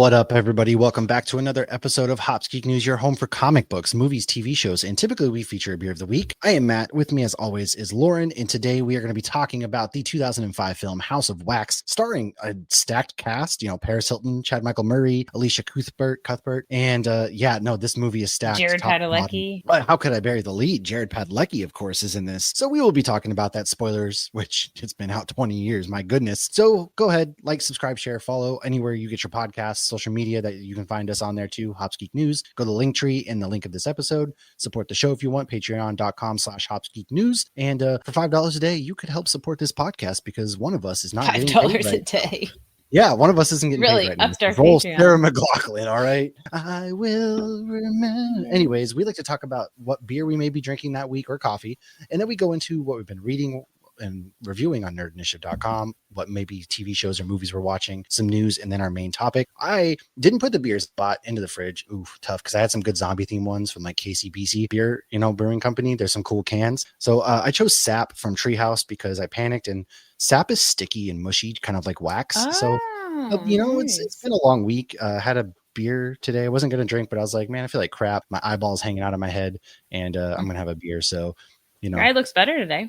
What up, everybody? Welcome back to another episode of hopsgeeknews, your home for comic books, movies, TV shows, and typically we feature a beer of the week. I am Matt. With me, as always, is Lauren, and today we are going to be talking about the 2005 film House of Wax, starring a stacked cast. Paris Hilton, Chad Michael Murray, Alicia Cuthbert, and this movie is stacked. Jared Padalecki. How could I bury the lead? Jared Padalecki, of course, is in this. So we will be talking about that. Spoilers, which it's been out 20 years. My goodness. So go ahead, like, subscribe, share, follow anywhere you get your podcasts, social media that you can find us on there too. Hopsgeeknews. Go to the link tree in the link of this episode. Support the show if you want. Patreon.com/hopsgeeknews. And for $5 a day, you could help support this podcast because one of us is not $5 a day. Yeah, one of us isn't getting really paid right upped our Patreon. Sarah McLachlan, all right? I will remember. Anyways, we like to talk about what beer we may be drinking that week or coffee, and then we go into what we've been reading and reviewing on nerdinitiative.com, what maybe TV shows or movies we're watching, some news, and then our main topic. I didn't put the beers bought into the fridge. Ooh, tough, because I had some good zombie themed ones from like KCBC beer, brewing company. There's some cool cans. So I chose Sap from Treehouse because I panicked, and Sap is sticky and mushy, kind of like wax. So nice. it's been a long week. Had a beer today. I wasn't going to drink, but I was like, man, I feel like crap. My eyeballs hanging out of my head, and I'm going to have a beer. So, Your eye looks better today.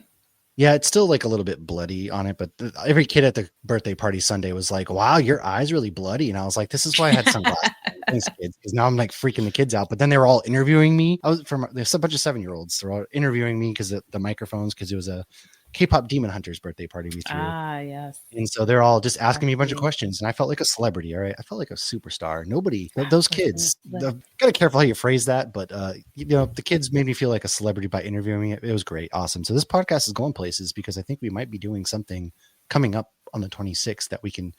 Yeah, it's still like a little bit bloody on it, but every kid at the birthday party Sunday was like, wow, your eye's really bloody. And I was like, this is why I had sunglasses. Thanks, kids, because now I'm like freaking the kids out. But then they were all interviewing me. There's a bunch of 7-year-olds. They're all interviewing me because the microphones, because it was a K-pop Demon Hunters birthday party we threw. Ah, yes. And so they're all just asking me a bunch of questions, and I felt like a celebrity. All right, I felt like a superstar. Those kids. Gotta careful how you phrase that, but the kids made me feel like a celebrity by interviewing me. It was great, awesome. So this podcast is going places because I think we might be doing something coming up on the 26th that we can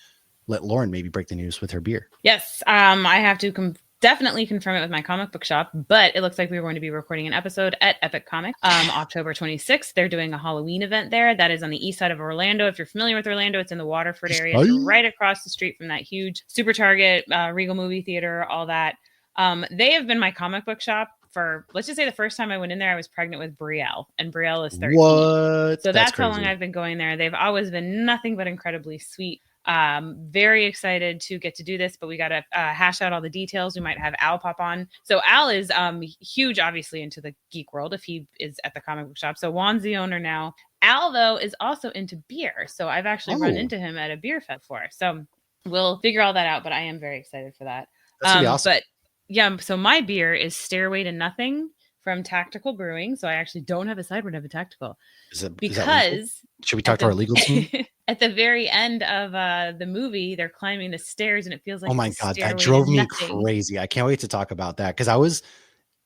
let Lauren maybe break the news with her beer. Yes, I have to definitely confirm it with my comic book shop, but it looks like we're going to be recording an episode at Epic Comics October 26th. They're doing a Halloween event there. That is on the east side of Orlando. If you're familiar with Orlando, it's in the Waterford area. It's right across the street from that huge Super Target, Regal movie theater, all that. They have been my comic book shop for, let's just say the first time I went in there, I was pregnant with Brielle, and Brielle is 13. What? So that's how long I've been going there. They've always been nothing but incredibly sweet. Very excited to get to do this, but we got to hash out all the details. We might have Al pop on. So Al is huge, obviously, into the geek world if he is at the comic book shop. So Juan's the owner now. Al, though, is also into beer. So I've actually run into him at a beer fest before. So we'll figure all that out, but I am very excited for that. That's gonna be awesome. But yeah, so my beer is Stairway to Nothing from Tactical Brewing. So I actually don't have a cider, I have a Tactical. Should we talk to our legal team? At the very end of the movie, they're climbing the stairs, and it feels like, oh my god, that drove me crazy. I can't wait to talk about that because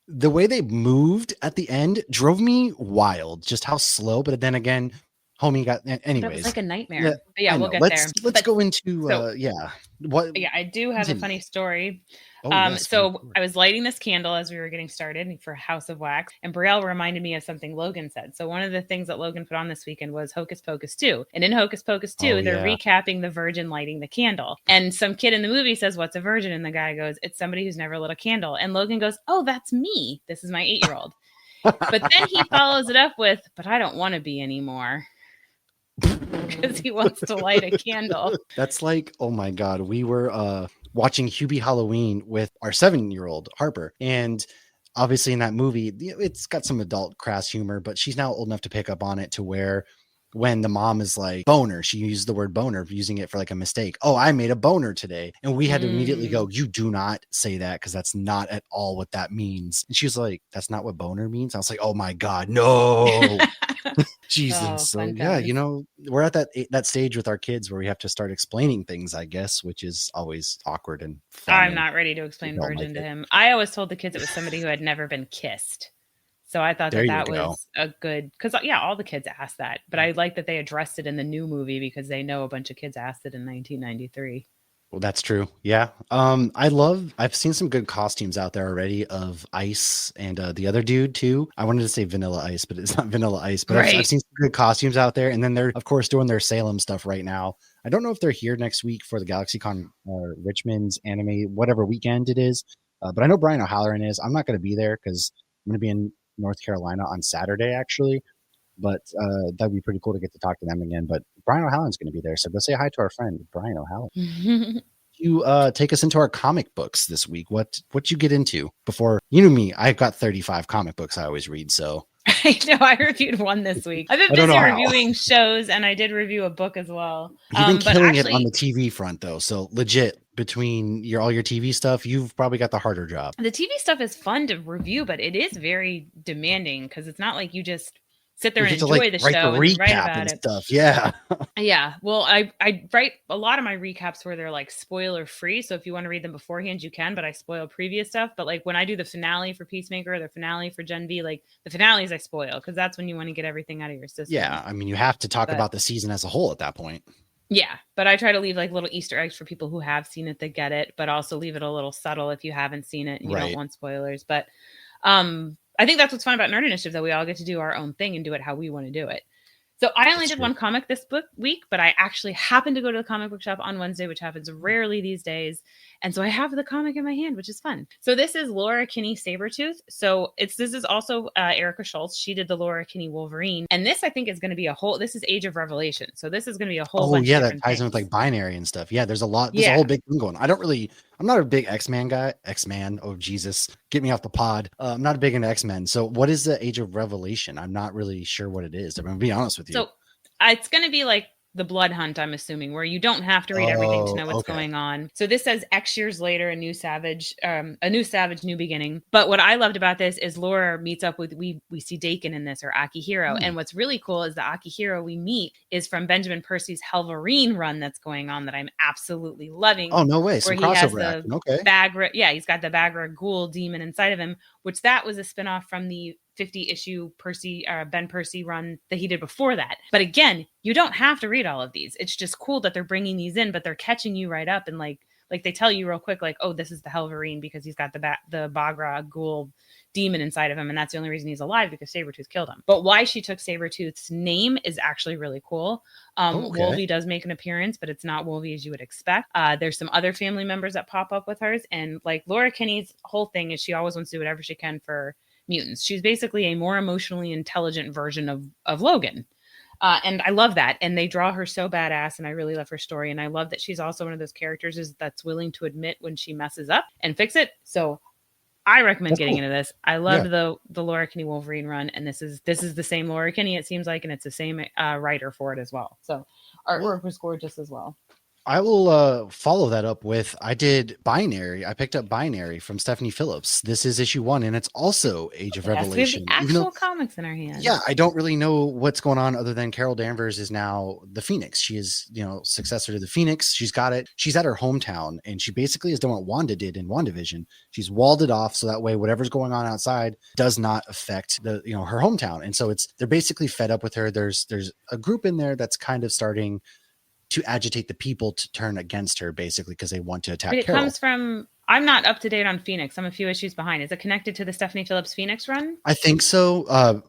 the way they moved at the end drove me wild. Just how slow, but then again, homie got anyways. That was like a nightmare. We'll get there. Let's go into I do have a funny story. So I was lighting this candle as we were getting started for House of Wax, and Brielle reminded me of something Logan said. So one of the things that Logan put on this weekend was Hocus Pocus 2. And in Hocus Pocus 2, they're recapping the virgin lighting the candle. And some kid in the movie says, "What's a virgin?" And the guy goes, "It's somebody who's never lit a candle." And Logan goes, "Oh, that's me. This is my 8-year-old." But then he follows it up with, "But I don't want to be anymore." Because he wants to light a candle. That's like, oh my god, we were watching Hubie Halloween with our 7-year-old Harper, and obviously in that movie it's got some adult crass humor, but she's now old enough to pick up on it to where when the mom is like boner, she used the word boner, using it for like a mistake. Oh, I made a boner today. And we had to immediately go, you do not say that, because that's not at all what that means. And she was like, that's not what boner means. I was like, oh my god, no. Jesus. So yeah, we're at that stage with our kids where we have to start explaining things, I guess, which is always awkward and fun. I'm not ready to explain virgin to him. I always told the kids it was somebody who had never been kissed. So I thought that was a good, because all the kids asked that, but I like that they addressed it in the new movie because they know a bunch of kids asked it in 1993. Well, that's true. Yeah. I've seen some good costumes out there already of Ice and the other dude too. I wanted to say Vanilla Ice, but it's not Vanilla Ice, but I've seen some good costumes out there. And then they're of course doing their Salem stuff right now. I don't know if they're here next week for the GalaxyCon or Richmond's anime, whatever weekend it is. But I know Brian O'Halloran is. I'm not going to be there because I'm going to be in North Carolina on Saturday actually. But that'd be pretty cool to get to talk to them again. But Brian O'Halloran's going to be there. So go say hi to our friend, Brian O'Halloran. you take us into our comic books this week? What you get into before? You know me, I've got 35 comic books I always read. So I know I reviewed one this week. I've been busy reviewing shows, and I did review a book as well. You've been killing it on the TV front, though. So legit, between all your TV stuff, you've probably got the harder job. The TV stuff is fun to review, but it is very demanding because it's not like you just sit there and enjoy the show and write about it. Stuff. Yeah. Yeah. Well, I write a lot of my recaps where they're like spoiler free. So if you want to read them beforehand, you can, but I spoil previous stuff. But like when I do the finale for Peacemaker or the finale for Gen V, like the finales I spoil because that's when you want to get everything out of your system. Yeah. I mean, you have to talk about the season as a whole at that point. Yeah. But I try to leave like little Easter eggs for people who have seen it that get it, but also leave it a little subtle if you haven't seen it and you don't want spoilers. But I think that's what's fun about Nerd Initiative, that we all get to do our own thing and do it how we want to do it. So I only did one comic this week, but I actually happened to go to the comic book shop on Wednesday, which happens rarely these days. And so I have the comic in my hand, which is fun. So this is Laura Kinney Sabretooth. So this is also Erica Schultz. She did the Laura Kinney Wolverine. And this, I think, is going to be this is Age of Revelation. So this is going to be a whole bunch of that ties in with like binary and stuff. Yeah, there's a lot. There's a whole big thing going on. I'm not a big X-Men guy. X-Men. Oh, Jesus. Get me off the pod. I'm not a big into X-Men. So what is the Age of Revelation? I'm not really sure what it is. I'm going to be honest with you. So it's going to be like the Blood Hunt, I'm assuming, where you don't have to read everything to know what's going on. So this says X years later, a new savage, new beginning. But what I loved about this is Laura meets up with, we see Dakin in this, or Akihiro. And what's really cool is the Akihiro we meet is from Benjamin Percy's Helverine run that's going on that I'm absolutely loving. Oh, no way. Some crossover action. Okay. He's got the Bagra Ghoul demon inside of him, which that was a spinoff from the 50-issue Ben Percy run that he did before that. But again, you don't have to read all of these. It's just cool that they're bringing these in, but they're catching you right up. And like they tell you real quick, like, oh, this is the Helverine because he's got the Bagra Ghoul demon inside of him. And that's the only reason he's alive, because Sabretooth killed him. But why she took Sabretooth's name is actually really cool. Wolvie does make an appearance, but it's not Wolvie as you would expect. There's some other family members that pop up with hers. And like Laura Kinney's whole thing is she always wants to do whatever she can for mutants. She's basically a more emotionally intelligent version of Logan. And I love that. And they draw her so badass, and I really love her story. And I love that she's also one of those characters that's willing to admit when she messes up and fix it. So I recommend getting into this. I love the Laura Kinney Wolverine run, and this is the same Laura Kinney, it seems like, and it's the same writer for it as well. So artwork was gorgeous as well. I will follow that up with, I did Binary. I picked up Binary from Stephanie Phillips. This is issue 1, and it's also Age of Revelation. We have the actual comics in our hands. Yeah, I don't really know what's going on other than Carol Danvers is now the Phoenix. She is, successor to the Phoenix. She's got it. She's at her hometown, and she basically has done what Wanda did in WandaVision. She's walled it off so that way whatever's going on outside does not affect her hometown. And so they're basically fed up with her. There's a group in there that's kind of starting to agitate the people to turn against her, basically, because they want to attack Carol. It comes from, I'm not up to date on Phoenix. I'm a few issues behind. Is it connected to the Stephanie Phillips Phoenix run? I think so.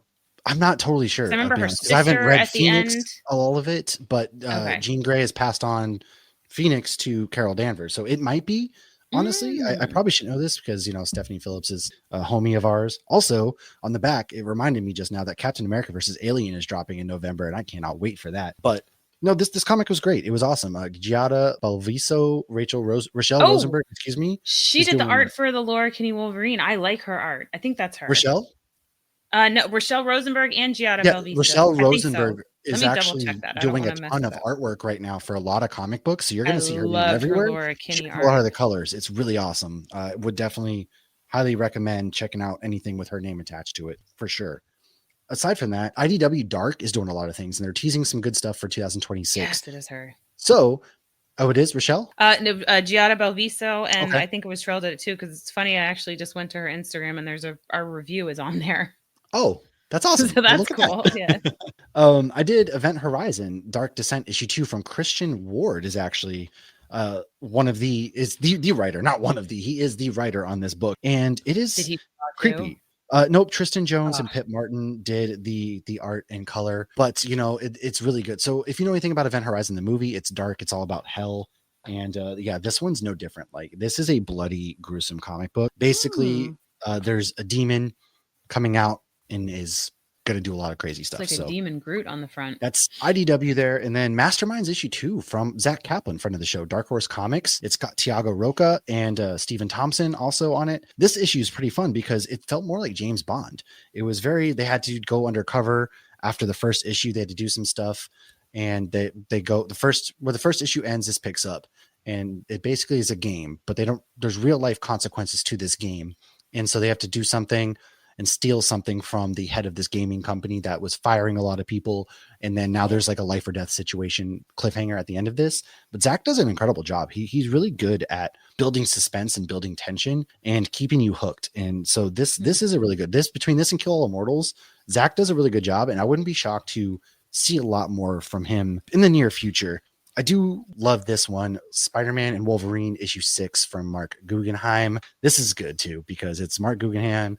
I'm not totally sure. I remember her sister I haven't read at Phoenix, the end. All of it, but Jean Grey has passed on Phoenix to Carol Danvers. So it might be, honestly. I probably should know this because, Stephanie Phillips is a homie of ours. Also, on the back, it reminded me just now that Captain America versus Alien is dropping in November, and I cannot wait for that. But no, this comic was great. It was awesome. Giada Balviso, Rochelle Rosenberg, excuse me. She did the art for the Laura Kinney Wolverine. I like her art. I think that's her. Rochelle? No, Rochelle Rosenberg and Giada Balviso. Rochelle Rosenberg is actually doing a ton of artwork right now for a lot of comic books. So you're going to see her name everywhere. Laura Kinney art. A lot of the colors. It's really awesome. Would definitely highly recommend checking out anything with her name attached to it for sure. Aside from that, IDW Dark is doing a lot of things, and they're teasing some good stuff for 2026. Yes, it is her. So, it is Rochelle? No, Giada Balviso, and I think it was Sherelle did it too, because it's funny, I actually just went to her Instagram, and there's our review is on there. Oh, that's awesome. So that's cool. Yeah. I did Event Horizon, Dark Descent issue 2 from Christian Ward is actually the writer, not one of the, he is the writer on this book. And it is creepy. Nope. Tristan Jones and Pip Martin did the art and color, but it's really good. So if you know anything about Event Horizon, the movie, it's dark. It's all about hell. And this one's no different. Like, this is a bloody, gruesome comic book. Basically, there's a demon coming out and is going to do a lot of crazy stuff. It's like a demon Groot on the front. That's IDW there. And then Masterminds issue 2 from Zach Kaplan, friend of the show, Dark Horse Comics. It's got Tiago Roca and Stephen Thompson also on it. This issue is pretty fun because it felt more like James Bond. It was they had to go undercover after the first issue. They had to do some stuff, and they go where the first issue ends, this picks up. And it basically is a game, but there's real life consequences to this game. And so they have to do something and steal something from the head of this gaming company that was firing a lot of people. And then now there's like a life or death situation cliffhanger at the end of this. But Zach does an incredible job. He's really good at building suspense and building tension and keeping you hooked. And so this is a really good, between this and Kill All Immortals, Zach does a really good job. And I wouldn't be shocked to see a lot more from him in the near future. I do love this one, Spider-Man and Wolverine issue 6 from Mark Guggenheim. This is good too, because it's Mark Guggenheim,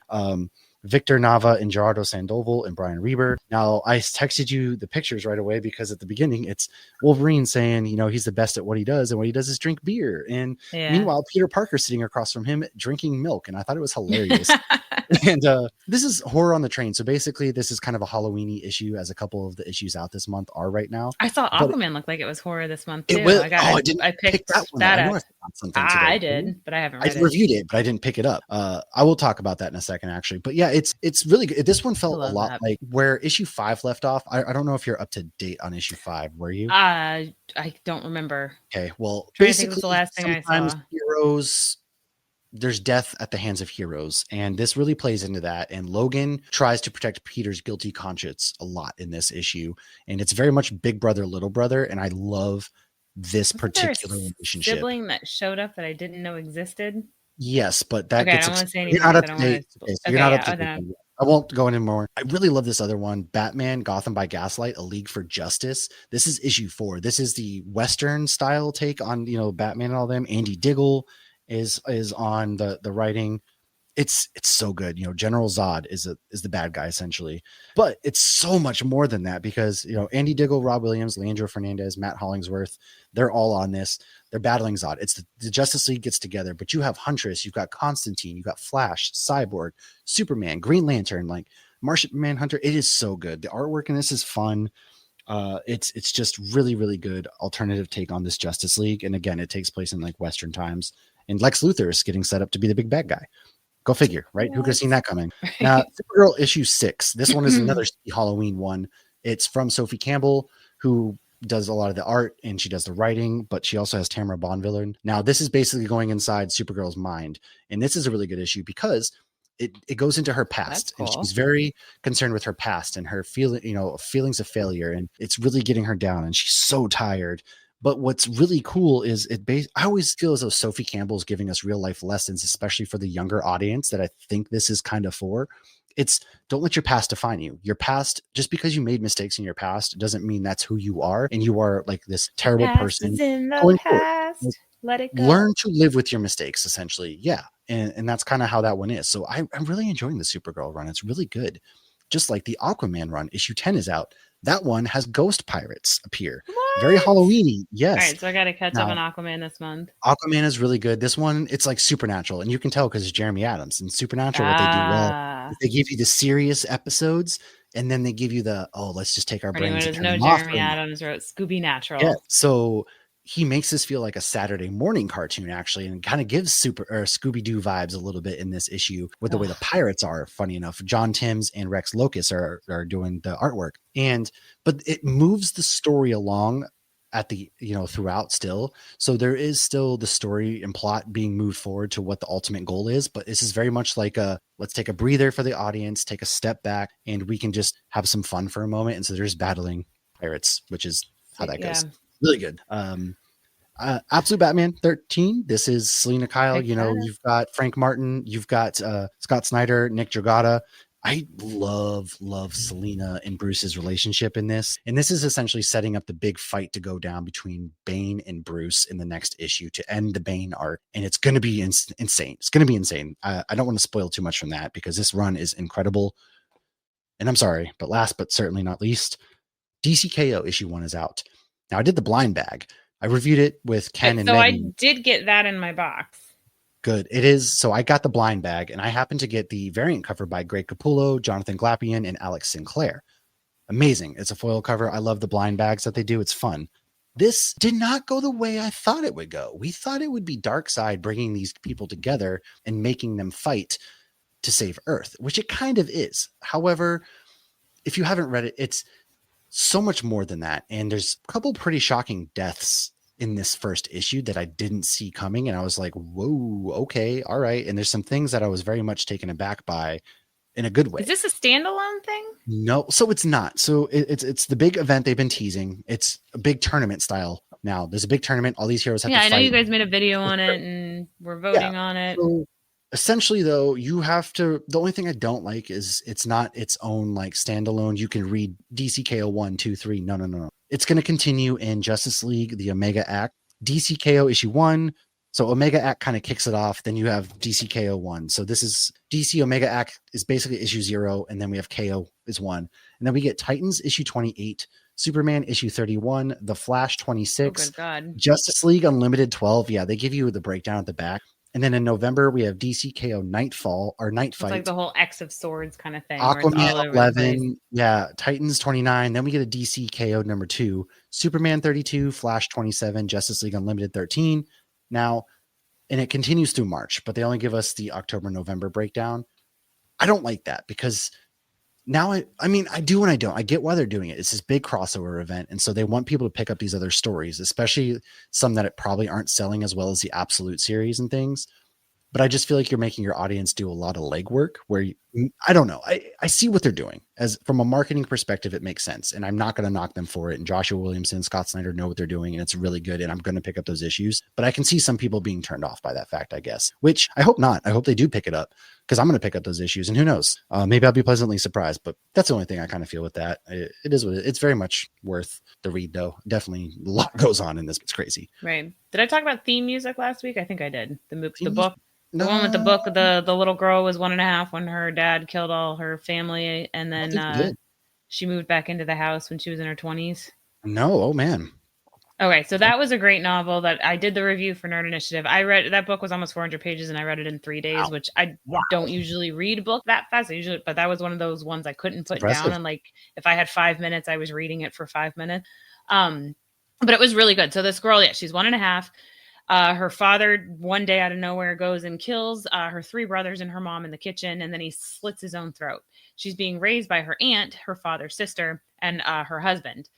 Victor Nava and Gerardo Sandoval and Brian Reber. Now, I texted you the pictures right away because at the beginning it's Wolverine saying, he's the best at what he does, and what he does is drink beer. And meanwhile, Peter Parker sitting across from him drinking milk. And I thought it was hilarious. And this is Horror on the Train. So basically, this is kind of a Halloween-y issue, as a couple of the issues out this month are right now. I saw Aquaman look like it was horror this month too. I picked that one. I did, but I haven't read it. I reviewed it, but I didn't pick it up. I will talk about that in a second, actually. But yeah, it's really good. This one felt a lot like where issue 5 left off. I don't know if you're up to date on issue 5. Were you? I don't remember. Okay, well, basically, was the last thing I saw. There's death at the hands of heroes, and this really plays into that. And Logan tries to protect Peter's guilty conscience a lot in this issue, and it's very much big brother, little brother. And I love this particular relationship. Sibling that showed up that I didn't know existed. Yes, but that gets. I don't want to say anything. You're not up to date. You're not up to date. I won't go into more. I really love this other one, Batman, Gotham by Gaslight, A League for Justice. This is issue 4. This is the Western style take on Batman and all them. Andy Diggle is on the writing. It's so good. General Zod is the bad guy essentially, but it's so much more than that, because Andy Diggle, Rob Williams, Leandro Fernandez, Matt Hollingsworth, they're all on this. They're battling Zod. It's the Justice League gets together, but you have Huntress, you've got Constantine, you've got Flash, Cyborg, Superman, Green Lantern, like Martian Manhunter. It is so good. The artwork in this is fun. It's just really, really good alternative take on this Justice League. And again, it takes place in like Western times. And Lex Luthor is getting set up to be the big bad guy. Go figure, right? Who could have seen that coming? Now, Supergirl issue 6. This one is another Halloween one. It's from Sophie Campbell, who does a lot of the art and she does the writing, but she also has Tamara Bonvillain. Now, this is basically going inside Supergirl's mind. And this is a really good issue because it goes into her past. Cool. And she's very concerned with her past and her feelings of failure. And it's really getting her down. And she's so tired. But what's really cool is I always feel as though Sophie Campbell's giving us real life lessons, especially for the younger audience that I think this is kind of for. It's don't let your past define you. Your past, just because you made mistakes in your past, doesn't mean that's who you are. And you are like this terrible person. In the past. Let it go. Learn to live with your mistakes, essentially. Yeah. And that's kind of how that one is. So I'm really enjoying the Supergirl run. It's really good. Just like the Aquaman run, issue 10 is out. That one has ghost pirates appear. What? Very Halloween-y. Yes. All right, so I got to catch up on Aquaman this month. Aquaman is really good. This one, it's like Supernatural, and you can tell because it's Jeremy Adams. And Supernatural, what they do well, they give you the serious episodes, and then they give you let's just take our brains. Anyone who knows Jeremy Adams wrote Scooby Natural. Yeah, so he makes this feel like a Saturday morning cartoon, actually, and kind of gives Scooby-Doo vibes a little bit in this issue with the way the pirates are. Funny enough, John Timms and Rex Locus are doing the artwork, but it moves the story along at the throughout still. So there is still the story and plot being moved forward to what the ultimate goal is. But this is very much like let's take a breather for the audience, take a step back, and we can just have some fun for a moment. And so there's battling pirates, which is how that goes. Really good. Absolute Batman 13. This is Selena Kyle. You've got Frank Martin. You've got Scott Snyder, Nick Dragotta. I love Selena and Bruce's relationship in this. And this is essentially setting up the big fight to go down between Bane and Bruce in the next issue to end the Bane arc. And it's going to be insane. It's going to be insane. I don't want to spoil too much from that because this run is incredible. And I'm sorry, but last but certainly not least, DCKO issue 1 is out. Now, I did the blind bag. I reviewed it with Ken and Megan. So I did get that in my box. Good. It is. So I got the blind bag, and I happened to get the variant cover by Greg Capullo, Jonathan Glapian, and Alex Sinclair. Amazing. It's a foil cover. I love the blind bags that they do. It's fun. This did not go the way I thought it would go. We thought it would be Darkseid bringing these people together and making them fight to save Earth, which it kind of is. However, if you haven't read it, it's so much more than that. And there's a couple pretty shocking deaths in this first issue that I didn't see coming. And I was like, whoa, okay, all right. And there's some things that I was very much taken aback by in a good way. Is this a standalone thing? No, so it's not. So it's the big event they've been teasing. It's a big tournament style now. There's a big tournament. All these heroes have to fight. Yeah, I know you guys made a video on it and we're voting on it. So essentially, though, you have to. The only thing I don't like is it's not its own like standalone. You can read DCKO 1, 2, 3. No. It's going to continue in Justice League, the Omega Act, DCKO issue 1. So Omega Act kind of kicks it off. Then you have DCKO 1. So this is DC Omega Act is basically issue 0. And then we have KO is 1. And then we get Titans issue 28, Superman issue 31, The Flash 26, oh, good God. Justice League Unlimited 12. Yeah, they give you the breakdown at the back. And then in November, we have DCKO Nightfall or Night Fight. It's like the whole X of Swords kind of thing. Aquaman 11. Yeah. Titans 29. Then we get a DCKO number 2, Superman 32, Flash 27, Justice League Unlimited 13. Now, and it continues through March, but they only give us the October, November breakdown. I don't like that because now I mean, I do and I don't. I get why they're doing it. It's this big crossover event. And so they want people to pick up these other stories, especially some that probably aren't selling as well as the Absolute series and things. But I just feel like you're making your audience do a lot of legwork where I don't know. I see what they're doing as from a marketing perspective. It makes sense. And I'm not going to knock them for it. And Joshua Williamson, Scott Snyder know what they're doing. And it's really good. And I'm going to pick up those issues. But I can see some people being turned off by that fact, I guess, which I hope not. I hope they do pick it up because I'm going to pick up those issues. And who knows? Maybe I'll be pleasantly surprised. But that's the only thing I kind of feel with that. It is what it's very much worth the read, though. Definitely a lot goes on in this. It's crazy. Right. Did I talk about theme music last week? I think I did. The book. The one with the book, the little girl was 1.5 when her dad killed all her family, and then she moved back into the house when she was in her 20s. No, oh man. Okay, so that was a great novel that I did the review for Nerd Initiative. I read that book was almost 400 pages, and I read it in 3 days, which I don't usually read a book that fast. But that was one of those ones I couldn't put down. And like, if I had 5 minutes, I was reading it for 5 minutes. But it was really good. So this girl, she's 1.5. Her father one day out of nowhere goes and kills her 3 brothers and her mom in the kitchen, and then he slits his own throat. She's being raised by her aunt, her father's sister, and her husband.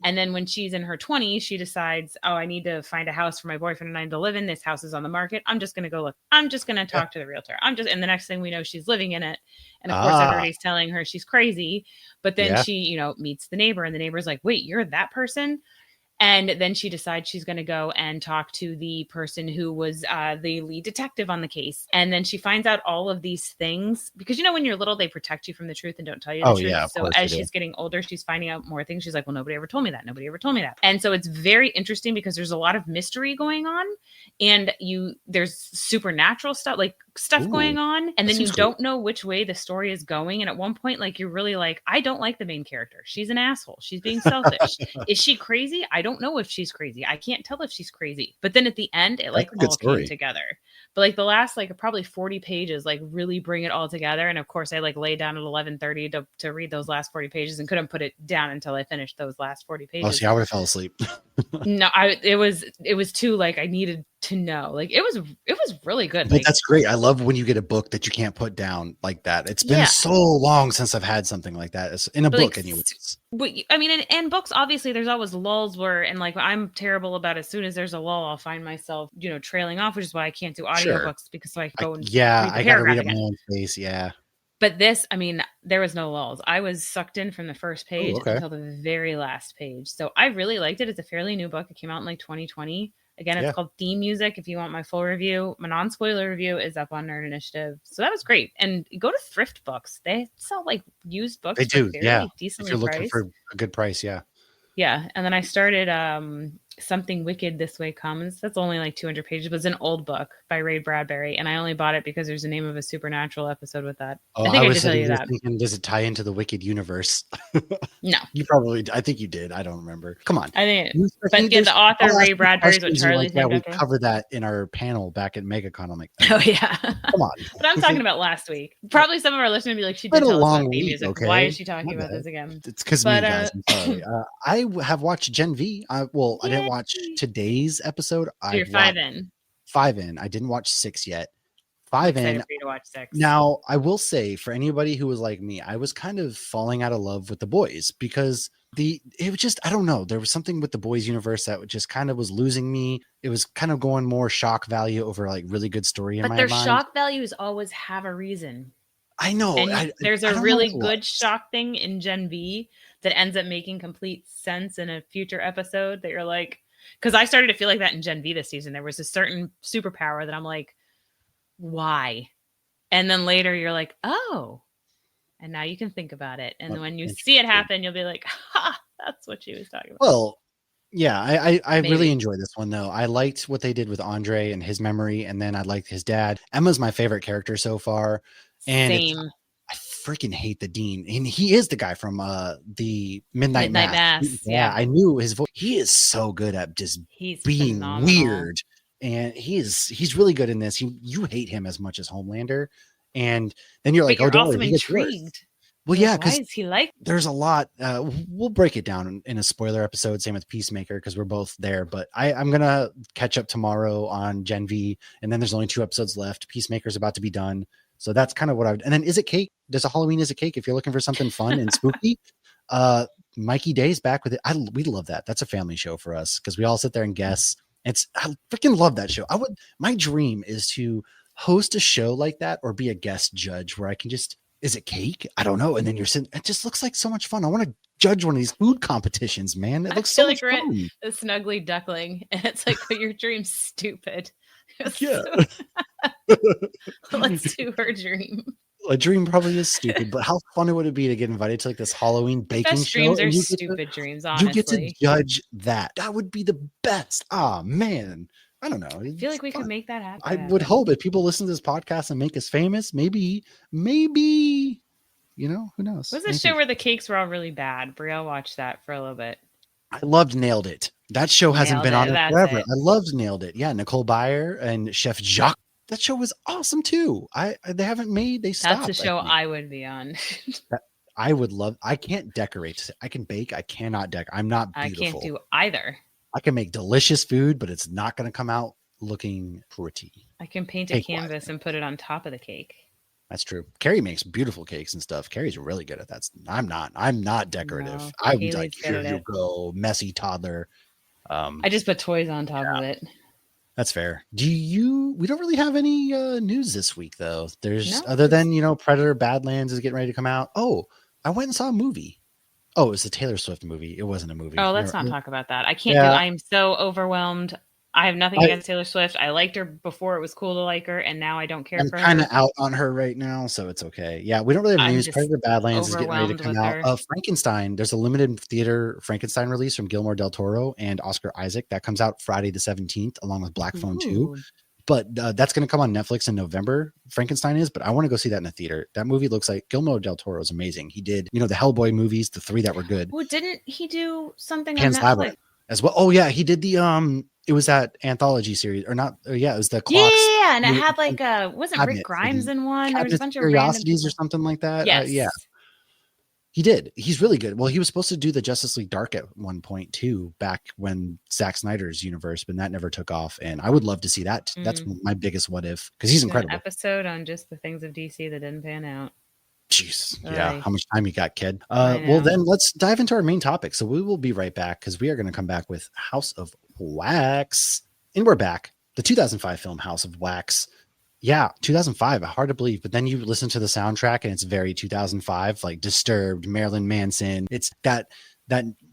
And then when she's in her 20s, she decides, I need to find a house for my boyfriend and I to live in. This house is on the market. I'm just going to go look. I'm just going to talk to the realtor. And the next thing we know, she's living in it. And of course, everybody's telling her she's crazy. But then she, meets the neighbor, and the neighbor's like, wait, you're that person? And then she decides she's going to go and talk to the person who was the lead detective on the case. And then she finds out all of these things because, when you're little, they protect you from the truth and don't tell you the truth. Yeah, so as she's getting older, she's finding out more things. She's like, well, nobody ever told me that. Nobody ever told me that. And so it's very interesting because there's a lot of mystery going on, and there's supernatural stuff, like stuff going on. And then you don't know which way the story is going. And at one point, like, you're really like, I don't like the main character. She's an asshole. She's being selfish. Is she crazy? I don't know if she's crazy. I can't tell if she's crazy. But then at the end, it all came together. But like the last probably 40 pages really bring it all together. And of course, I lay down at 11:30 to read those last 40 pages and couldn't put it down until I finished those last 40 pages. Oh, see, I would have fell asleep. No, it was too I needed to know. It was really good. But that's great. I love when you get a book that you can't put down like that. It's been so long since I've had something like that. It's in a book anyways. But I mean, in books, obviously there's always lulls where, and I'm terrible about as soon as there's a lull, I'll find myself, trailing off, which is why I can't do audiobooks because so I can go and I gotta read at my own pace. Yeah. But this, I mean, there was no lulls. I was sucked in from the first page until the very last page. So I really liked it. It's a fairly new book. It came out in 2020. Again, it's called Theme Music. If you want my full review, my non-spoiler review is up on Nerd Initiative. So that was great. And go to thrift books. They sell used books. They do, decently if you're looking priced. for a good price, yeah. Yeah. And then I started Something Wicked This Way Comes. That's only like 200 pages. It was an old book by Ray Bradbury, and I only bought it because there's the name of a supernatural episode with that. Oh, I think I I was did tell you sitting that. thinking, does it tie into the Wicked universe? No. I think you did. I don't remember. Come on. I think, but yeah, the author Ray Bradbury is what Charlie's named after. We covered that in our panel back at MegaCon. I'm like, oh yeah. Come on. But I'm talking about last week. Probably some of our listeners would be like, she did tell us about theme music. Okay? Why is she talking about this again? It's because me, guys. I'm sorry. I have watched Gen V. I didn't watch today's episode. You're 5 in. 5 in. I didn't watch 6 yet. 5 in. For you to watch 6. Now, I will say, for anybody who was like me, I was kind of falling out of love with The Boys because it was just, I don't know, there was something with The Boys universe that just kind of was losing me. It was kind of going more shock value over like really good story in my mind. But their shock values always have a reason. I know. And there's a really good shock thing in Gen V that ends up making complete sense in a future episode that you're like, because I started to feel like that in Gen V this season. There was a certain superpower that I'm like, why? And then later you're like, oh, and now you can think about it. And when you see it happen, you'll be like, ha, that's what she was talking about. Well, yeah, I really enjoy this one though. I liked what they did with Andre and his memory, and then I liked his dad. Emma's my favorite character so far. And I freaking hate the Dean, and he is the guy from the Midnight Mass. Yeah, I knew his voice. He is so good at just being phenomenal. Weird, and he's really good in this. You hate him as much as Homelander, and then you're like, oh, don't worry, intrigued. Well, yeah, because there's a lot. We'll break it down in a spoiler episode. Same with Peacemaker because we're both there. But I'm gonna catch up tomorrow on Gen V, and then there's only 2 episodes left. Peacemaker's about to be done. So that's kind of what and then Is It Cake? There's a Halloween Is It Cake if you're looking for something fun and spooky. Mikey Day's back with it. We love that. That's a family show for us because we all sit there and guess. I freaking love that show. My dream is to host a show like that or be a guest judge where I can just, is it cake? I don't know. And then you're sitting, it just looks like so much fun. I want to judge one of these food competitions, man. It looks so much fun. A snuggly duckling. And it's like, but your dream's stupid. Yeah. Let's do her dream. A dream probably is stupid, but how fun would it be to get invited to like this Halloween baking show? Dreams are stupid dreams, honestly. You get to judge that. That would be the best. Ah, man. I don't know. I feel like we could make that happen. I would hope if people listen to this podcast and make us famous, maybe, who knows? What was the show where the cakes were all really bad? Brielle watched that for a little bit. I loved Nailed It. That show hasn't been on it forever. I loved Nailed It. Yeah, Nicole Byer and Chef Jacques. That show was awesome too. They stopped. That's a show I would be on. I would love. I can't decorate. I can bake. I cannot decorate. I'm not beautiful. I can't do either. I can make delicious food, but it's not going to come out looking pretty. I can paint a canvas and put it on top of the cake. That's true. Carrie makes beautiful cakes and stuff. Carrie's really good at that. I'm not decorative. No, I'm like, here you go, messy toddler. I just put toys on top of it. That's fair. We don't really have any news this week though. Other than, Predator Badlands is getting ready to come out. Oh, I went and saw a movie. Oh, it was a Taylor Swift movie. It wasn't a movie. Oh, let's not talk about that. I can't I'm so overwhelmed. I have nothing against Taylor Swift. I liked her before it was cool to like her, and now I don't care for her. I'm kind of out on her right now, so it's okay. Yeah, we don't really have news. Predator Badlands is getting ready to come out. Frankenstein, there's a limited theater Frankenstein release from Guillermo del Toro and Oscar Isaac. That comes out Friday the 17th, along with Black Phone 2. But that's going to come on Netflix in November, Frankenstein is. But I want to go see that in the theater. That movie looks like Guillermo del Toro is amazing. He did, the Hellboy movies, the 3 that were good. Well, didn't he do something Pan's on Netflix? Labyrinth as well? Oh, yeah, he did the it was that anthology series, or not? It was the Clocks. Yeah, and it had like wasn't Rick Grimes in one? There was a bunch of Curiosities or something like that. Yes. Yeah, he did. He's really good. Well, he was supposed to do the Justice League Dark at one point too, back when Zack Snyder's universe, but that never took off. And I would love to see that. That's my biggest what if, because he's incredible. An episode on just the things of DC that didn't pan out. Jeez. Yeah. How much time you got, kid? Well, then let's dive into our main topic. So we will be right back because we are going to come back with House of Wax. And we're back. The 2005 film House of Wax. Yeah, 2005. Hard to believe. But then you listen to the soundtrack and it's very 2005, like Disturbed, Marilyn Manson. It's that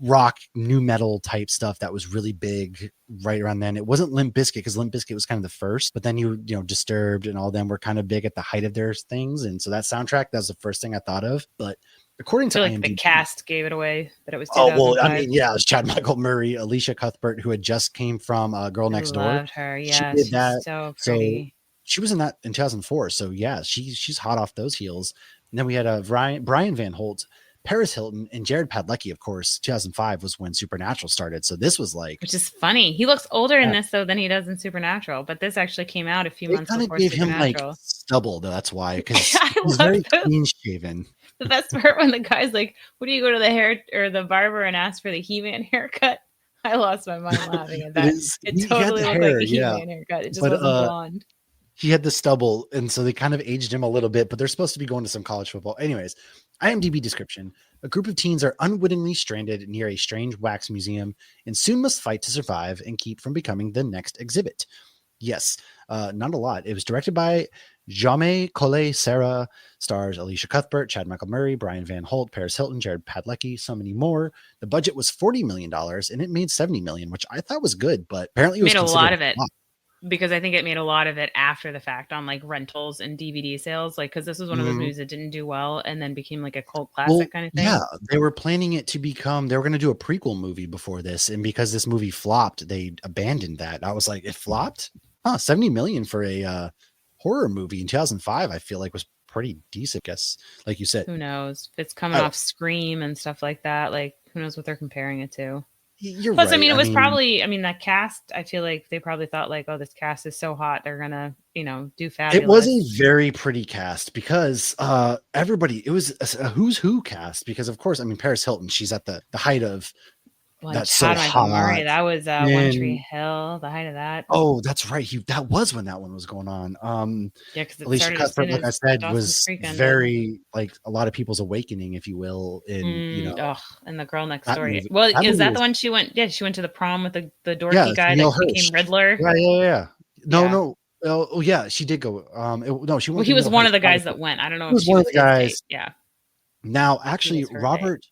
rock new metal type stuff that was really big right around then. It wasn't Limp Bizkit because Limp Bizkit was kind of the first, but then Disturbed and all them were kind of big at the height of their things. And so that soundtrack, that was the first thing I thought of. But According to IMDb, the cast gave it away that it was 2005. Oh, well, I mean, yeah, it was Chad Michael Murray, Alicia Cuthbert, who had just came from Girl Next Door. Loved her. Yeah, she's that. So pretty. So she was in that in 2004. So yeah, she's hot off those heels. And then we had Brian Van Holt, Paris Hilton, and Jared Padalecki. Of course, 2005 was when Supernatural started. So this was like, which is funny. He looks older in this though than he does in Supernatural. But this actually came out a few months before gave Supernatural. Him like stubble. That's why, because he's very clean shaven. The best part when the guy's like, "What do you go to the hair or the barber and ask for the He-Man haircut?" I lost my mind laughing at that. It totally looked like a He-Man haircut. It just wasn't blonde. He had the stubble, and so they kind of aged him a little bit, but they're supposed to be going to some college football. Anyways, IMDb description. A group of teens are unwittingly stranded near a strange wax museum and soon must fight to survive and keep from becoming the next exhibit. Yes, not a lot. It was directed by Jaume Collet Serra, stars Alicia Cuthbert, Chad Michael Murray, Brian Van Holt, Paris Hilton, Jared Padalecki, so many more. The budget was $40 million and it made $70 million, which I thought was good, but apparently it was made a lot of it. Because I think it made a lot of it after the fact on like rentals and DVD sales, like because this was one of those movies that didn't do well and then became like a cult classic kind of thing. Yeah, they were planning it to become. They were going to do a prequel movie before this, and because this movie flopped, they abandoned that. I was like, it flopped? Huh? $70 million for a horror movie in 2005. I feel like was pretty decent. I guess, like you said, who knows if it's coming off Scream and stuff like that? Like, who knows what they're comparing it to? You're Plus, right. I mean, it was probably, that cast, I feel like they probably thought like, oh, this cast is so hot. They're going to, do fabulous. It was a very pretty cast because everybody, it was a who's who cast because of course, I mean, Paris Hilton, she's at the height of that's so hot. Murray, that was One Tree Hill, the height of that. Oh, that's right. That was when that one was going on. Yeah, because Alicia Cuthbert, like I said, was very like a lot of people's awakening, if you will. In and the Girl Next Door. Well, is that the one she went? Yeah, she went to the prom with the dorky guy that became Riddler. Yeah. No. Oh, yeah, she did go. She went. Well, he was one of the guys that went. I don't know if she was one of the guys. Yeah. Now, actually, Robert.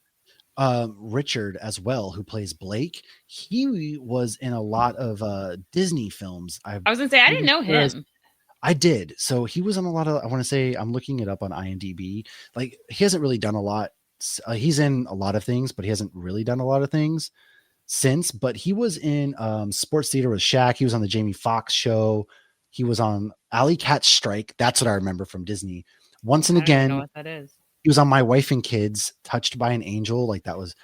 Richard as well, who plays Blake, he was in a lot of Disney films. I was gonna say I didn't know him. I did. So he was on a lot of, I want to say, I'm looking it up on IMDb. Like he hasn't really done a lot. He's in a lot of things, but he hasn't really done a lot of things since. But he was in Sports Theater with Shaq. He was on the Jamie Foxx show. He was on Alley Cat Strike. That's what I remember from Disney. Once and Again. I don't know what that is. He was on My Wife and Kids, Touched by an Angel. Like that was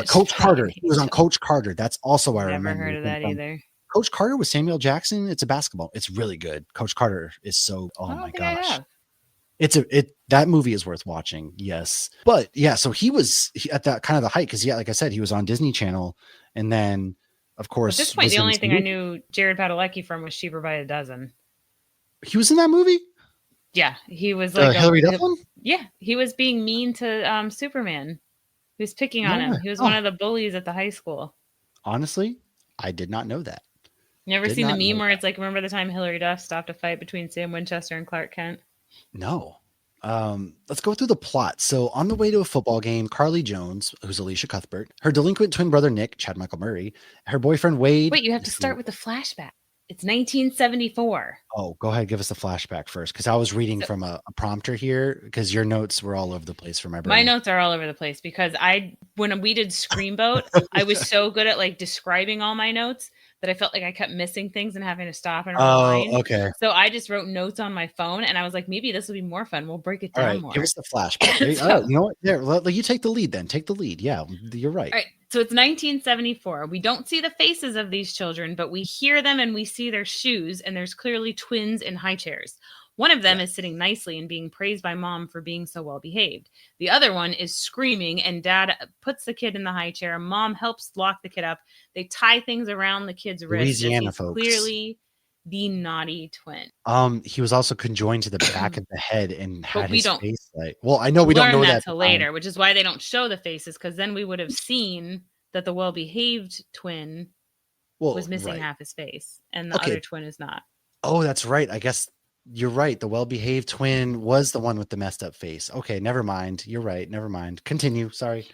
Coach Carter. He was on Coach Carter. That's also I remember. Never heard of that either. Coach Carter with Samuel Jackson. It's a basketball. It's really good. Coach Carter is so. Oh my gosh. That movie is worth watching. Yes, but yeah. So he was at that kind of the height because like I said, he was on Disney Channel, and then of course at this point the only thing I knew Jared Padalecki from was Cheaper by a Dozen. He was in that movie. Yeah, he was like Hillary Duff one? Yeah, he was being mean to Superman. He was picking on him. He was one of the bullies at the high school. Honestly, I did not know that. Never seen the meme where it's like, remember the time Hillary Duff stopped a fight between Sam Winchester and Clark Kent? No. Let's go through the plot. So on the way to a football game, Carly Jones, who's Alicia Cuthbert, her delinquent twin brother Nick, Chad Michael Murray, her boyfriend Wade. Wait, you have to start with the flashback. It's 1974. Oh, go ahead. Give us the flashback first. Because I was reading from a prompter here because your notes were all over the place from my brain. My notes are all over the place because when we did Screamboat, I was so good at like describing all my notes that I felt like I kept missing things and having to stop and rewind. Oh, okay. So I just wrote notes on my phone and I was like, maybe this will be more fun. We'll break it down more. Give us the flashback. You know what? Yeah, you take the lead then. Take the lead. Yeah, you're right. All right. So it's 1974. We don't see the faces of these children, but we hear them and we see their shoes. And there's clearly twins in high chairs. One of them is sitting nicely and being praised by mom for being so well behaved. The other one is screaming and dad puts the kid in the high chair. Mom helps lock the kid up. They tie things around the kid's wrist. Louisiana folks. Clearly the naughty twin. He was also conjoined to the back of the head and had his face like. Well, I know we don't know that till later, which is why they don't show the faces because then we would have seen that the well-behaved twin was missing half his face and the other twin is not. Oh, that's right. I guess you're right. The well-behaved twin was the one with the messed up face. Okay, never mind. You're right. Never mind. Continue. Sorry.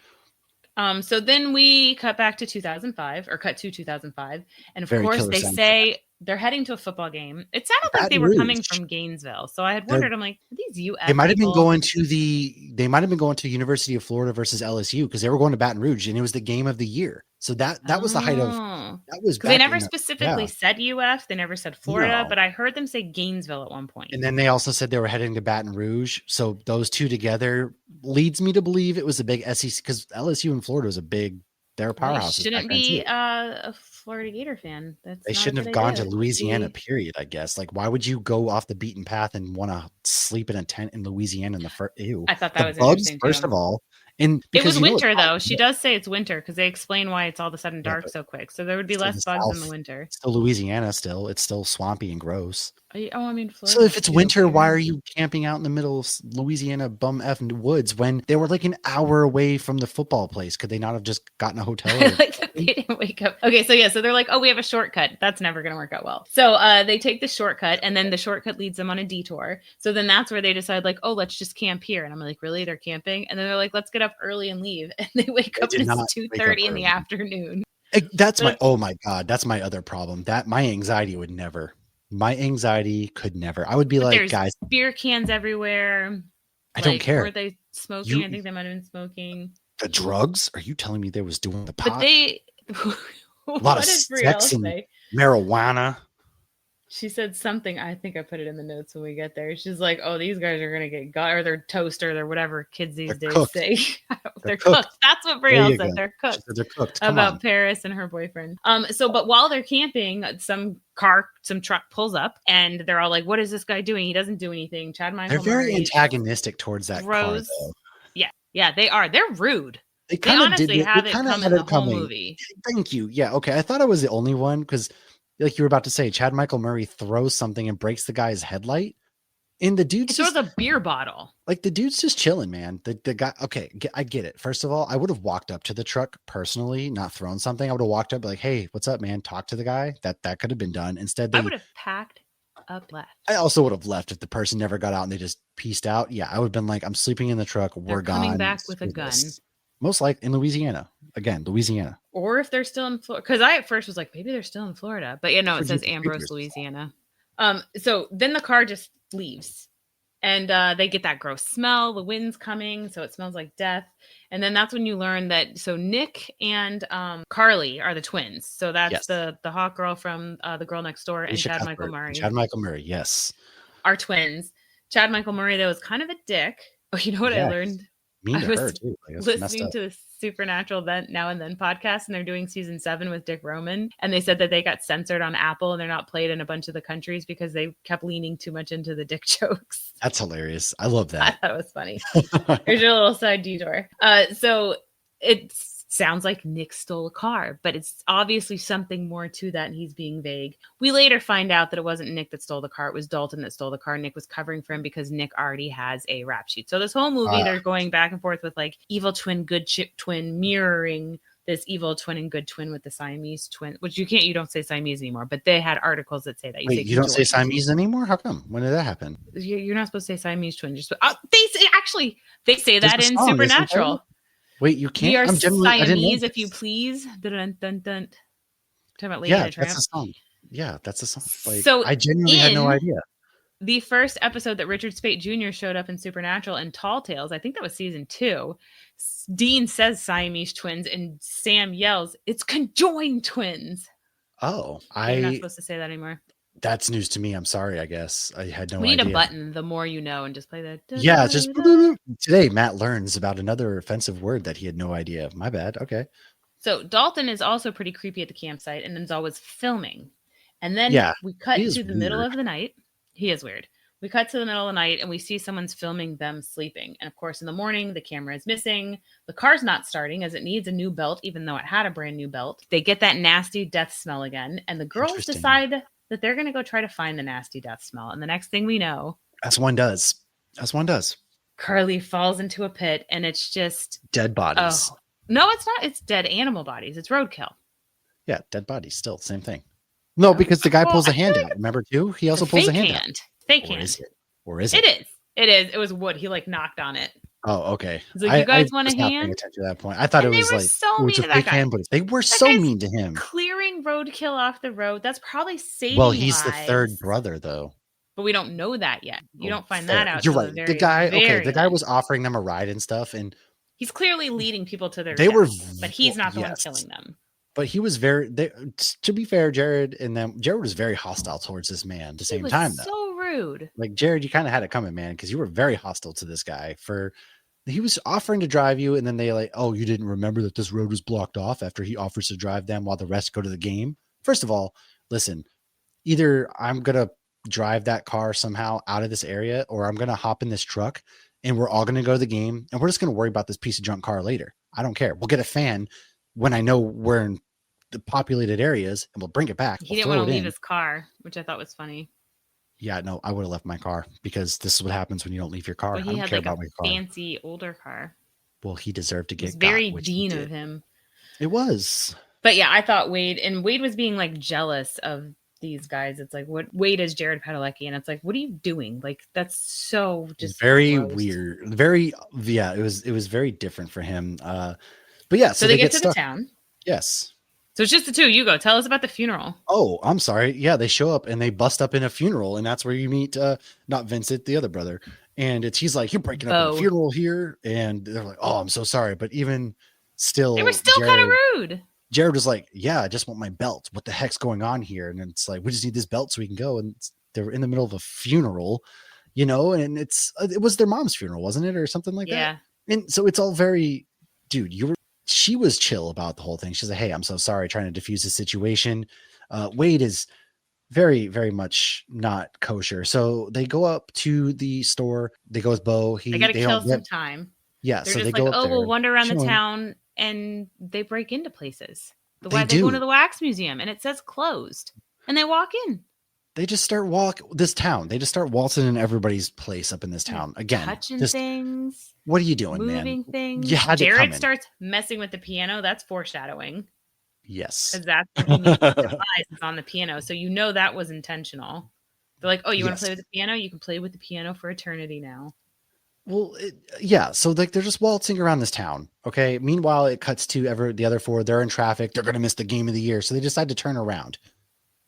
So then we cut back to 2005 or cut to 2005. And of course they say they're heading to a football game. It sounded like Baton they were Rouge. coming from Gainesville. So I had wondered, I'm like, are these UF They might have been people? going to University of Florida versus LSU because they were going to Baton Rouge and it was the game of the year. So that was the height of that was. They never specifically said UF. They never said Florida, but I heard them say Gainesville at one point. And then they also said they were heading to Baton Rouge. So those two together leads me to believe it was a big SEC because LSU and Florida was a big. They're powerhouses. Shouldn't be a Florida Gator fan. They shouldn't have gone to Louisiana, period, I guess. Like, why would you go off the beaten path and want to sleep in a tent in Louisiana in the first? Ew. I thought that was interesting. First of all. And it was winter, though. She does say it's winter because they explain why it's all of a sudden dark so quick. So there would be less bugs in the winter. It's still Louisiana still. It's still swampy and gross. Florida. So if it's winter, why are you camping out in the middle of Louisiana bum effing woods when they were like an hour away from the football place? Could they not have just gotten a hotel? They didn't wake up. Okay, so they're like, oh, we have a shortcut. That's never going to work out well. So they take the shortcut, and then the shortcut leads them on a detour. So then that's where they decide, like, oh, let's just camp here. And I'm like, really? They're camping? And then they're like, let's get up early and leave. And they wake up and it's 2:30 in the afternoon. That's oh my God, that's my other problem. That my anxiety could never. I would be like, guys, beer cans everywhere. I don't care. Were they smoking? I think they might have been smoking. The drugs? Are you telling me they was doing the pot? But they a lot of sex and marijuana. She said something. I think I put it in the notes when we get there. She's like, "Oh, these guys are gonna get got, or they're toast, or they're whatever kids these days cooked. say. They're cooked. That's what Brielle said. They're cooked. They're cooked. About Paris and her boyfriend. But while they're camping, some truck pulls up, and they're all like, "What is this guy doing? He doesn't do anything." Chad Michael. They're very antagonistic towards that car, though. Yeah, they are. They're rude. They honestly have it come in the whole movie. Thank you. Yeah. Okay. I thought I was the only one because. Like you were about to say, Chad Michael Murray throws something and breaks the guy's headlight. And the dude's throws a beer bottle. Like the dude's just chilling, man. The guy. Okay, I get it. First of all, I would have walked up to the truck personally, not thrown something. I would have walked up like, "Hey, what's up, man? Talk to the guy." That could have been done. Instead, I would have packed up left. I also would have left if the person never got out and they just pieced out. Yeah, I would have been like, "I'm sleeping in the truck. We're gone." Coming back with a gun. Most likely in Louisiana. Again, Louisiana. Or if they're still in Florida. Because I at first was like, maybe they're still in Florida. But it says Ambrose, Louisiana. So then the car just leaves. And they get that gross smell. The wind's coming. So it smells like death. And then that's when you learn that. So Nick and Carly are the twins. So that's the hot girl from The Girl Next Door and Chad Michael Murray. Chad Michael Murray, yes. Are twins. Chad Michael Murray, though, is kind of a dick. Oh, you know what I learned? I was listening to the Supernatural Now and Then podcast, and they're doing season 7 with Dick Roman, and they said that they got censored on Apple and they're not played in a bunch of the countries because they kept leaning too much into the dick jokes. That's hilarious. I love that. I thought it was funny. Here's your little side detour. So it sounds like Nick stole a car, but it's obviously something more to that, and he's being vague. We later find out that it wasn't Nick that stole the car. It was Dalton that stole the car. Nick was covering for him because Nick already has a rap sheet. So this whole movie, they're going back and forth with like evil twin, good twin, mirroring this evil twin and good twin with the Siamese twin, which you don't say Siamese anymore, but they had articles that say that. You don't say Siamese anymore? How come? When did that happen? You're not supposed to say Siamese twin. They say that in Supernatural. Wait, you can't? We are Siamese, if you please. Dun, dun, dun. Talking about Lady and the Tramp. That's a song. Yeah, that's a song. Like, so I genuinely had no idea. The first episode that Richard Speight Jr. showed up in Supernatural and Tall Tales, I think that was season 2. Dean says Siamese twins, and Sam yells, "It's conjoined twins." Oh, you're not supposed to say that anymore. That's news to me. I'm sorry. I guess I had no idea. We need a button. The more you know, and just play that. Yeah, just today. Matt learns about another offensive word that he had no idea of. My bad. Okay. So Dalton is also pretty creepy at the campsite, and is always filming. And then we cut to the middle of the night. He is weird. We cut to the middle of the night, and we see someone's filming them sleeping. And of course, in the morning, the camera is missing. The car's not starting as it needs a new belt, even though it had a brand new belt. They get that nasty death smell again, and the girls decide that they're going to go try to find the nasty death smell. And the next thing we know, as one does, Carly falls into a pit, and it's just dead bodies. Oh, no, it's not. It's dead animal bodies. It's roadkill. Yeah, dead bodies. Still same thing. No, because the guy pulls a hand out. Remember too? He also pulls a hand out. Fake hand. Or is it? It is. It was wood. He knocked on it. Oh, okay. He's like, you I guys want a was not paying hand? attention to that point. I thought And it they was were like, so oh, it's mean a to that fake guy. hand, but they were That so guy's mean to him. clearing roadkill off the road. That's probably saving Well, he's the lives. third brother, though. But we don't know that yet. You don't find Fair. that out. You're right. The guy was end. offering them a ride and stuff, and he's clearly leading people to their they death, were, but he's not the one yes. killing them. But he was to be fair, Jared was very hostile towards this man at the same time, though. So rude. Like, Jared, you kind of had it coming, man, because you were very hostile to this guy. He was offering to drive you, and then they like, oh, you didn't remember that this road was blocked off after he offers to drive them while the rest go to the game. First of all, listen, either I'm going to drive that car somehow out of this area, or I'm going to hop in this truck and we're all going to go to the game, and we're just going to worry about this piece of junk car later. I don't care. We'll get a fan when I know we're in the populated areas, and we'll bring it back. He didn't want to leave his car, which I thought was funny. Yeah, no, I would have left my car, because this is what happens when you don't leave your car. But he I don't had care like about a my car. fancy older car. Well, he deserved to get very Dean of him. It was. But yeah, I thought Wade was being like jealous of these guys. It's like, what Wade is Jared Padalecki, and it's like, what are you doing? Like, that's so just very gross. weird. It was very different for him. But yeah, so they get to the town. Yes. So it's just the two. You go. Tell us about the funeral. Oh, I'm sorry. Yeah, they show up and they bust up in a funeral, and that's where you meet not Vincent, the other brother. And he's like, you're breaking up a funeral here, and they're like, oh, I'm so sorry. But even still, they were still kind of rude. Jared was like, yeah, I just want my belt. What the heck's going on here? And it's like, we just need this belt so we can go. And they were in the middle of a funeral, and it was their mom's funeral, wasn't it? Or something like that. And so it's all very, dude, she was chill about the whole thing. She's like, hey, I'm so sorry, trying to diffuse the situation. Wade is very, very much not kosher. So they go up to the store. They go with Bo. They got to kill some time. Yeah. They're so just they like, go up we'll wander around the town, and they break into places. They go into the wax museum, and it says closed, and they walk in. They just start They just start waltzing in everybody's place up in this town again. Touching things. What are you doing, moving things. Jared starts messing with the piano. That's foreshadowing. Yes. Because that's when he makes the device on the piano. So that was intentional. They're like, oh, you want to play with the piano? You can play with the piano for eternity now. Well, so like they're just waltzing around this town. Okay. Meanwhile, it cuts to the other four. They're in traffic. They're going to miss the game of the year. So they decide to turn around.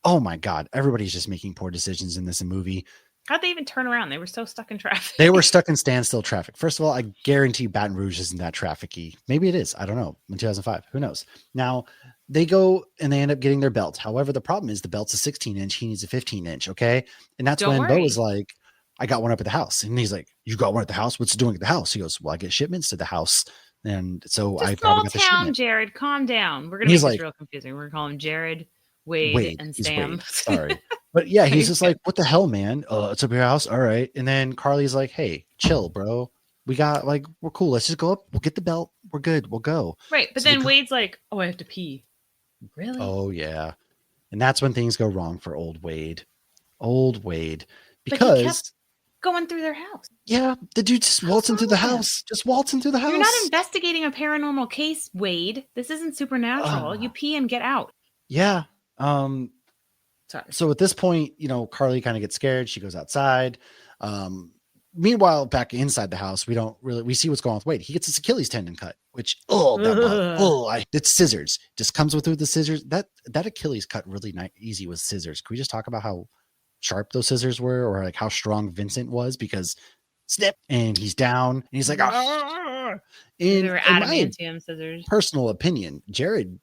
Oh my God. Everybody's just making poor decisions in this movie. How'd they even turn around? They were so stuck in traffic. They were stuck in standstill traffic. First of all, I guarantee Baton Rouge isn't that trafficy. Maybe it is. I don't know. In 2005, who knows? Now they go and they end up getting their belts. However, the problem is the belt's a 16-inch. He needs a 15-inch. Okay. And that's when Bo was like, I got one up at the house. And he's like, you got one at the house? What's it doing at the house? He goes, well, I get shipments to the house. And so I probably got the shipment. Jared, calm down. We're going to make this real confusing. We're going to call him Jared, Wade and Sam. Sorry. But yeah, he's just like, what the hell, man? It's up your house. All right. And then Carly's like, hey, chill, bro. We're cool. Let's just go up. We'll get the belt. We're good. We'll go. Right. But then Wade's like, oh, I have to pee. Really? Oh, yeah. And that's when things go wrong for old Wade. Because but he kept going through their house. Yeah. The dude just waltzing through the house. Just waltzing through the house. You're not investigating a paranormal case, Wade. This isn't supernatural. You pee and get out. Yeah. Sorry. So at this point, Carly kind of gets scared. She goes outside. Meanwhile, back inside the house, we see what's going on with Wade. He gets his Achilles tendon cut, which, it's scissors. Just comes with the scissors. That Achilles cut really easy with scissors. Can we just talk about how sharp those scissors were, or like how strong Vincent was? Because snip, and he's down, and he's like, they were adamantium scissors. Personal opinion, Jared,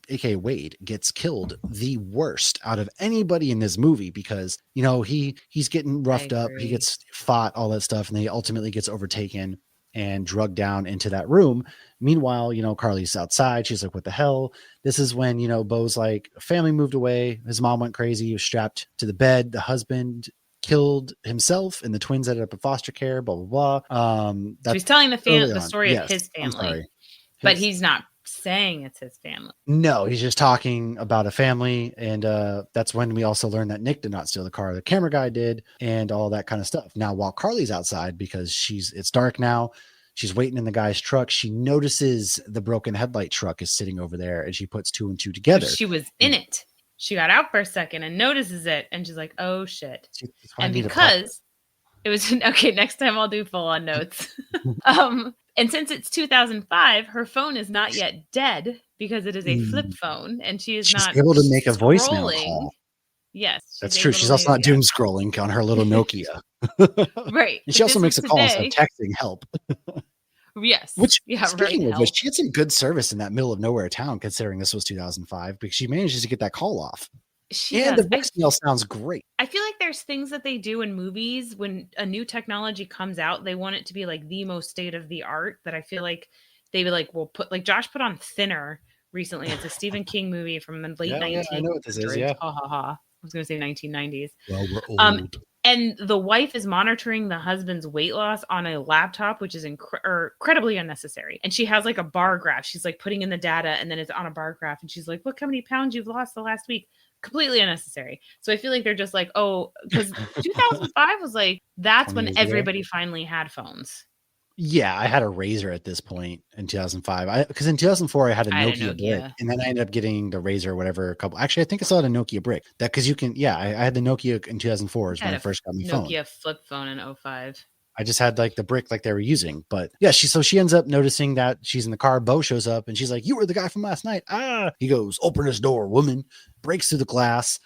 aka Wade, gets killed the worst out of anybody in this movie because he's getting roughed up, he gets fought, all that stuff, and he ultimately gets overtaken and drugged down into that room. Meanwhile, Carly's outside. She's like, what the hell? This is when Bo's like, family moved away, his mom went crazy, he was strapped to the bed, the husband killed himself, and the twins ended up in foster care, blah blah blah. So he's telling the story of his family, but he's not saying it's his family. No, he's just talking about a family, and that's when we also learned that Nick did not steal the car, the camera guy did, and all that kind of stuff. Now, while Carly's outside, because it's dark now, she's waiting in the guy's truck, she notices the broken headlight truck is sitting over there, and she puts two and two together. She was in it. She got out for a second and notices it, and she's like, oh shit. And because It was okay. Next time I'll do full on notes. And since it's 2005, her phone is not yet dead because it is a flip phone, and she's not able to make a voicemail scrolling. call. Yes, that's true. She's also not doom scrolling on her little Nokia. Right. And she also makes a call, so texting help. Yes. Which, speaking of which, she had some good service in that middle of nowhere town, considering this was 2005, because she manages to get that call off. The voicemail sounds great. I feel like there's things that they do in movies when a new technology comes out, they want it to be like the most state of the art, that I feel like they will put, like Josh put on Thinner recently. It's a Stephen King movie from the late 1900s. I know what this is. Yeah. Ha ha ha. I was going to say 1990s. Well, we're old. And the wife is monitoring the husband's weight loss on a laptop, which is incredibly unnecessary. And she has like a bar graph. She's like putting in the data, and then it's on a bar graph. And she's like, look how many pounds you've lost the last week. Completely unnecessary. So I feel like they're just like, oh, because 2005 was like, that's when everybody finally had phones. Yeah, I had a Razor at this point in 2005. Because in 2004 I had a Nokia brick, and then I ended up getting the Razor, whatever. Actually, I think I still had a Nokia brick. That because you can, I had the Nokia in 2004 is when I first got my phone. Nokia flip phone in 2005. I just had like the brick like they were using, but yeah, she ends up noticing that she's in the car. Bo shows up and she's like, "You were the guy from last night." He goes, "Open this door, woman." Breaks through the glass.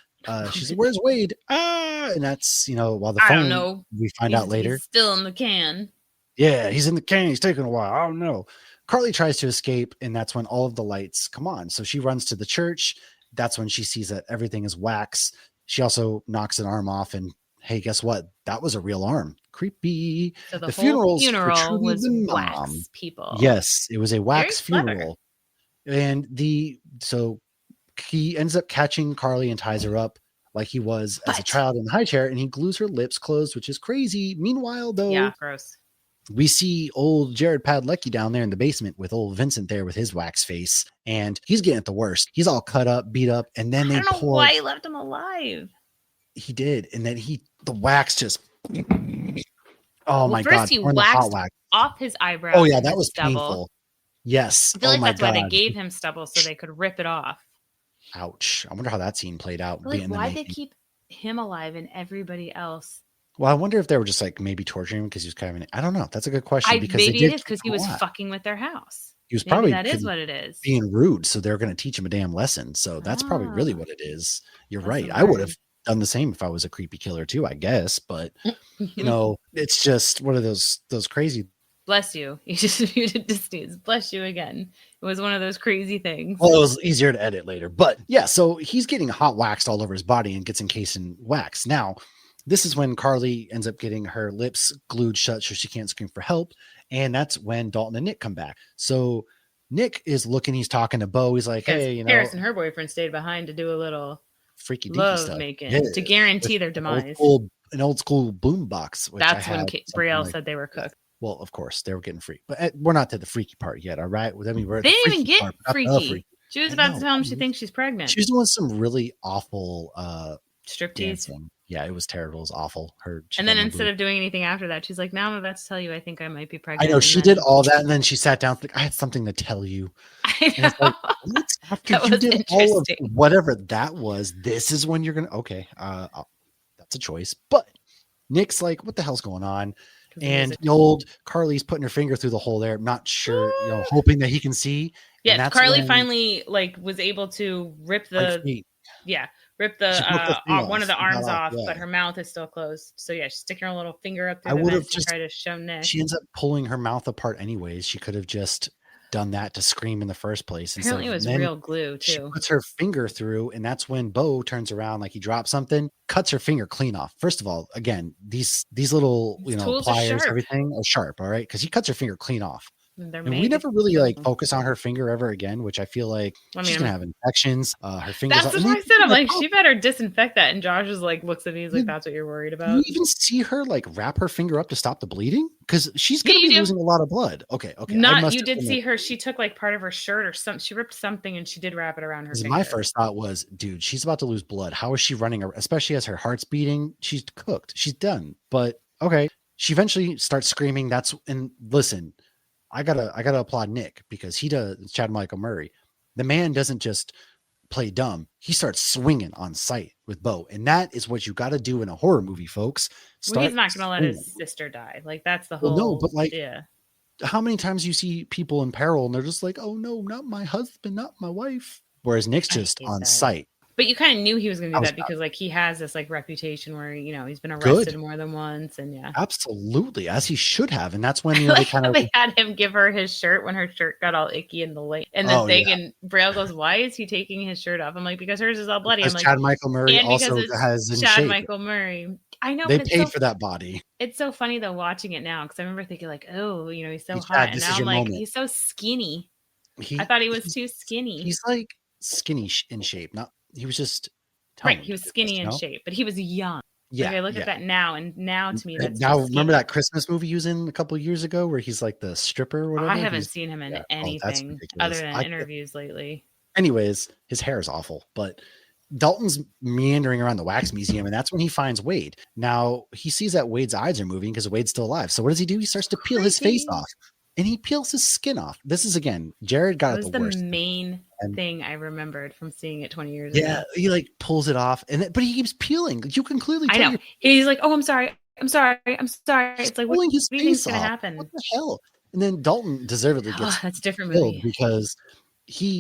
She's like, "Where's Wade?" And that's while the phone. I don't know. We find out later. He's still in the can. Yeah, he's in the can. He's taking a while. I don't know. Carly tries to escape, and that's when all of the lights come on. So she runs to the church. That's when she sees that everything is wax. She also knocks an arm off, and hey, guess what? That was a real arm. Creepy. So the funeral was wax people. Yes, it was a wax funeral. And so he ends up catching Carly and ties her up like he was as a child in the high chair, and he glues her lips closed, which is crazy. Meanwhile, though, yeah, gross. We see old Jared Padalecki down there in the basement with old Vincent there with his wax face, and he's getting at the worst. He's all cut up, beat up, and then I don't know why he left him alive. He did, and then the wax just. Oh my god! First he waxed off his eyebrows. Oh yeah, that was painful. Yes. I feel like that's why they gave him stubble, so they could rip it off. Ouch! I wonder how that scene played out. Like, why they keep him alive and everybody else? Well, I wonder if they were just like maybe torturing him because he was kind of I don't know. That's a good question. Maybe it is because he was fucking with their house. He was probably that is what it is. Being rude, so they're going to teach him a damn lesson. So that's probably really what it is. You're right. I would have done the same if I was a creepy killer too, I guess. But it's just one of those crazy. Bless you. You just muted to sneeze. Bless you again. It was one of those crazy things. Well, it was easier to edit later. But yeah, so he's getting hot waxed all over his body and gets encased in wax. Now, this is when Carly ends up getting her lips glued shut so she can't scream for help. And that's when Dalton and Nick come back. So Nick is looking, he's talking to Bo. He's like, hey, Paris and her boyfriend stayed behind to do a little freaky love stuff. Making to guarantee their demise. An old school boom box. That's when Brielle said they were cooked. Well, of course, they were getting freaked. But we're not to the freaky part yet, all right? I mean, they didn't even get freaky. She was about to tell him she thinks she's pregnant. She's doing some really awful striptease. Yeah, it was terrible. It was awful. And then instead of doing anything after that, she's like, now I'm about to tell you I think I might be pregnant. I know, she did all that, and then she sat down, like, I had something to tell you. I know. Like, what? After you did all of whatever that was, this is when you're going to, okay, that's a choice. But Nick's like, what the hell's going on? And the old Carly's putting her finger through the hole there. I'm not sure, hoping that he can see. Yeah, Carly finally was able to rip the one of the arms off, but her mouth is still closed. So yeah, she's sticking her little finger up through the vent to try to show Nick. She ends up pulling her mouth apart anyways. She could have just done that to scream in the first place. Apparently it was real glue too. She puts her finger through, and that's when Bo turns around like he dropped something, cuts her finger clean off. First of all, again, these little pliers, everything are sharp, all right, because he cuts her finger clean off. And we never really focus on her finger ever again, which I feel like she's gonna have infections. Her fingers. That's what I said. I'm like, she better disinfect that. And Josh is like, looks at me, he's like, that's what you're worried about. You even see her wrap her finger up to stop the bleeding because she's gonna be losing a lot of blood. Okay. You did see her. She took part of her shirt or something. She ripped something and she did wrap it around her finger. My first thought was, dude, she's about to lose blood. How is she running? Especially as her heart's beating. She's cooked. She's done. But okay, she eventually starts screaming. Listen. I gotta applaud Nick because he does Chad Michael Murray. The man doesn't just play dumb. He starts swinging on sight with Bo. And that is what you got to do in a horror movie, folks. Well, he's not going to let his sister die. Like, that's the whole. Well, no, but like, how many times you see people in peril and they're just like, oh no, not my husband, not my wife. Whereas Nick's just on sight. But you kind of knew he was going to do that because like he has this like reputation where, you know, he's been arrested more than once. And absolutely. As he should have. And that's when, you know, they had him give her his shirt when her shirt got all icky in the lake. And the thing, and Braille goes, why is he taking his shirt off? I'm like, because hers is all bloody. I'm like, Chad Michael Murray also has in shape. Michael Murray. I know they paid for that body. It's so funny though watching it now because I remember thinking like, oh, you know, he's so hot. And now I'm like, he's so skinny. I thought he was too skinny. He's like skinny in shape. He was just he was skinny in shape, but he was young. Yeah, like I look at that now, and now to me that's now. Remember that Christmas movie he was in a couple of years ago where he's like the stripper or whatever? I haven't seen him in anything other than interviews lately. Anyways, his hair is awful, but Dalton's meandering around the wax museum, and that's when he finds Wade. Now he sees that Wade's eyes are moving because Wade's still alive. So what does he do? He starts to peel his face off. And he peels his skin off. This is, again, Jared got it the worst. The main thing I remembered from seeing it 20 years ago. Yeah, he like pulls it off, but he keeps peeling. You can clearly tell. I know. He's like, "Oh, I'm sorry. It's like, what do you think's going to happen? What the hell?" And then Dalton deservedly gets that's a different movie because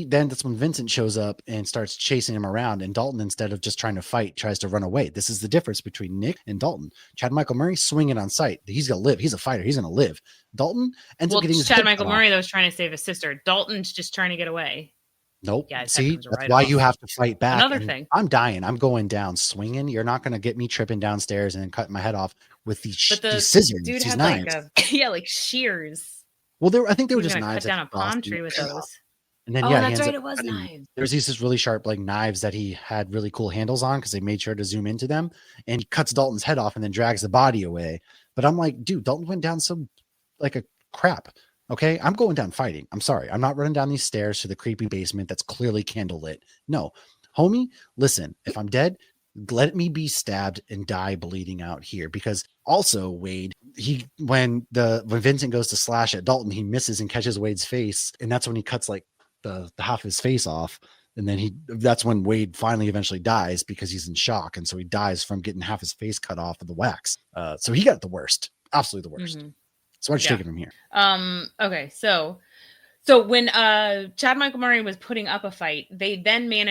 that's when Vincent shows up and starts chasing him around, and Dalton, instead of just trying to fight, tries to run away. This is the difference between Nick and Dalton. Chad Michael Murray swinging on sight. He's gonna live. He's a fighter. He's gonna live. Dalton ends up getting his Chad Michael Murray, though, was trying to save his sister. Dalton's just trying to get away. Nope. Yeah, see, that's why you have to fight back. Another thing. I'm dying. I'm going down swinging. You're not going to get me tripping downstairs and cutting my head off with these scissors. Dude these had knives. Like shears. Well, I think they were just knives. Cut down a palm tree with those. And then, that's right. It was knives. There's these really sharp like knives that he had really cool handles on because they made sure to zoom into them. And he cuts Dalton's head off and then drags the body away. But I'm like, dude, Dalton went down some like a crap. Okay, I'm going down fighting. I'm sorry. I'm not running down these stairs to the creepy basement that's clearly candlelit. No, homie, listen, if I'm dead, let me be stabbed and die bleeding out here. Because also Wade, when Vincent goes to slash at Dalton, he misses and catches Wade's face. And that's when he cuts like the half of his face off. And then that's when Wade finally eventually dies because he's in shock. And so he dies from getting half his face cut off of the wax. So he got the worst, absolutely the worst. Mm-hmm. So why'd you take it from here? Okay. So when Chad Michael Murray was putting up a fight, they then him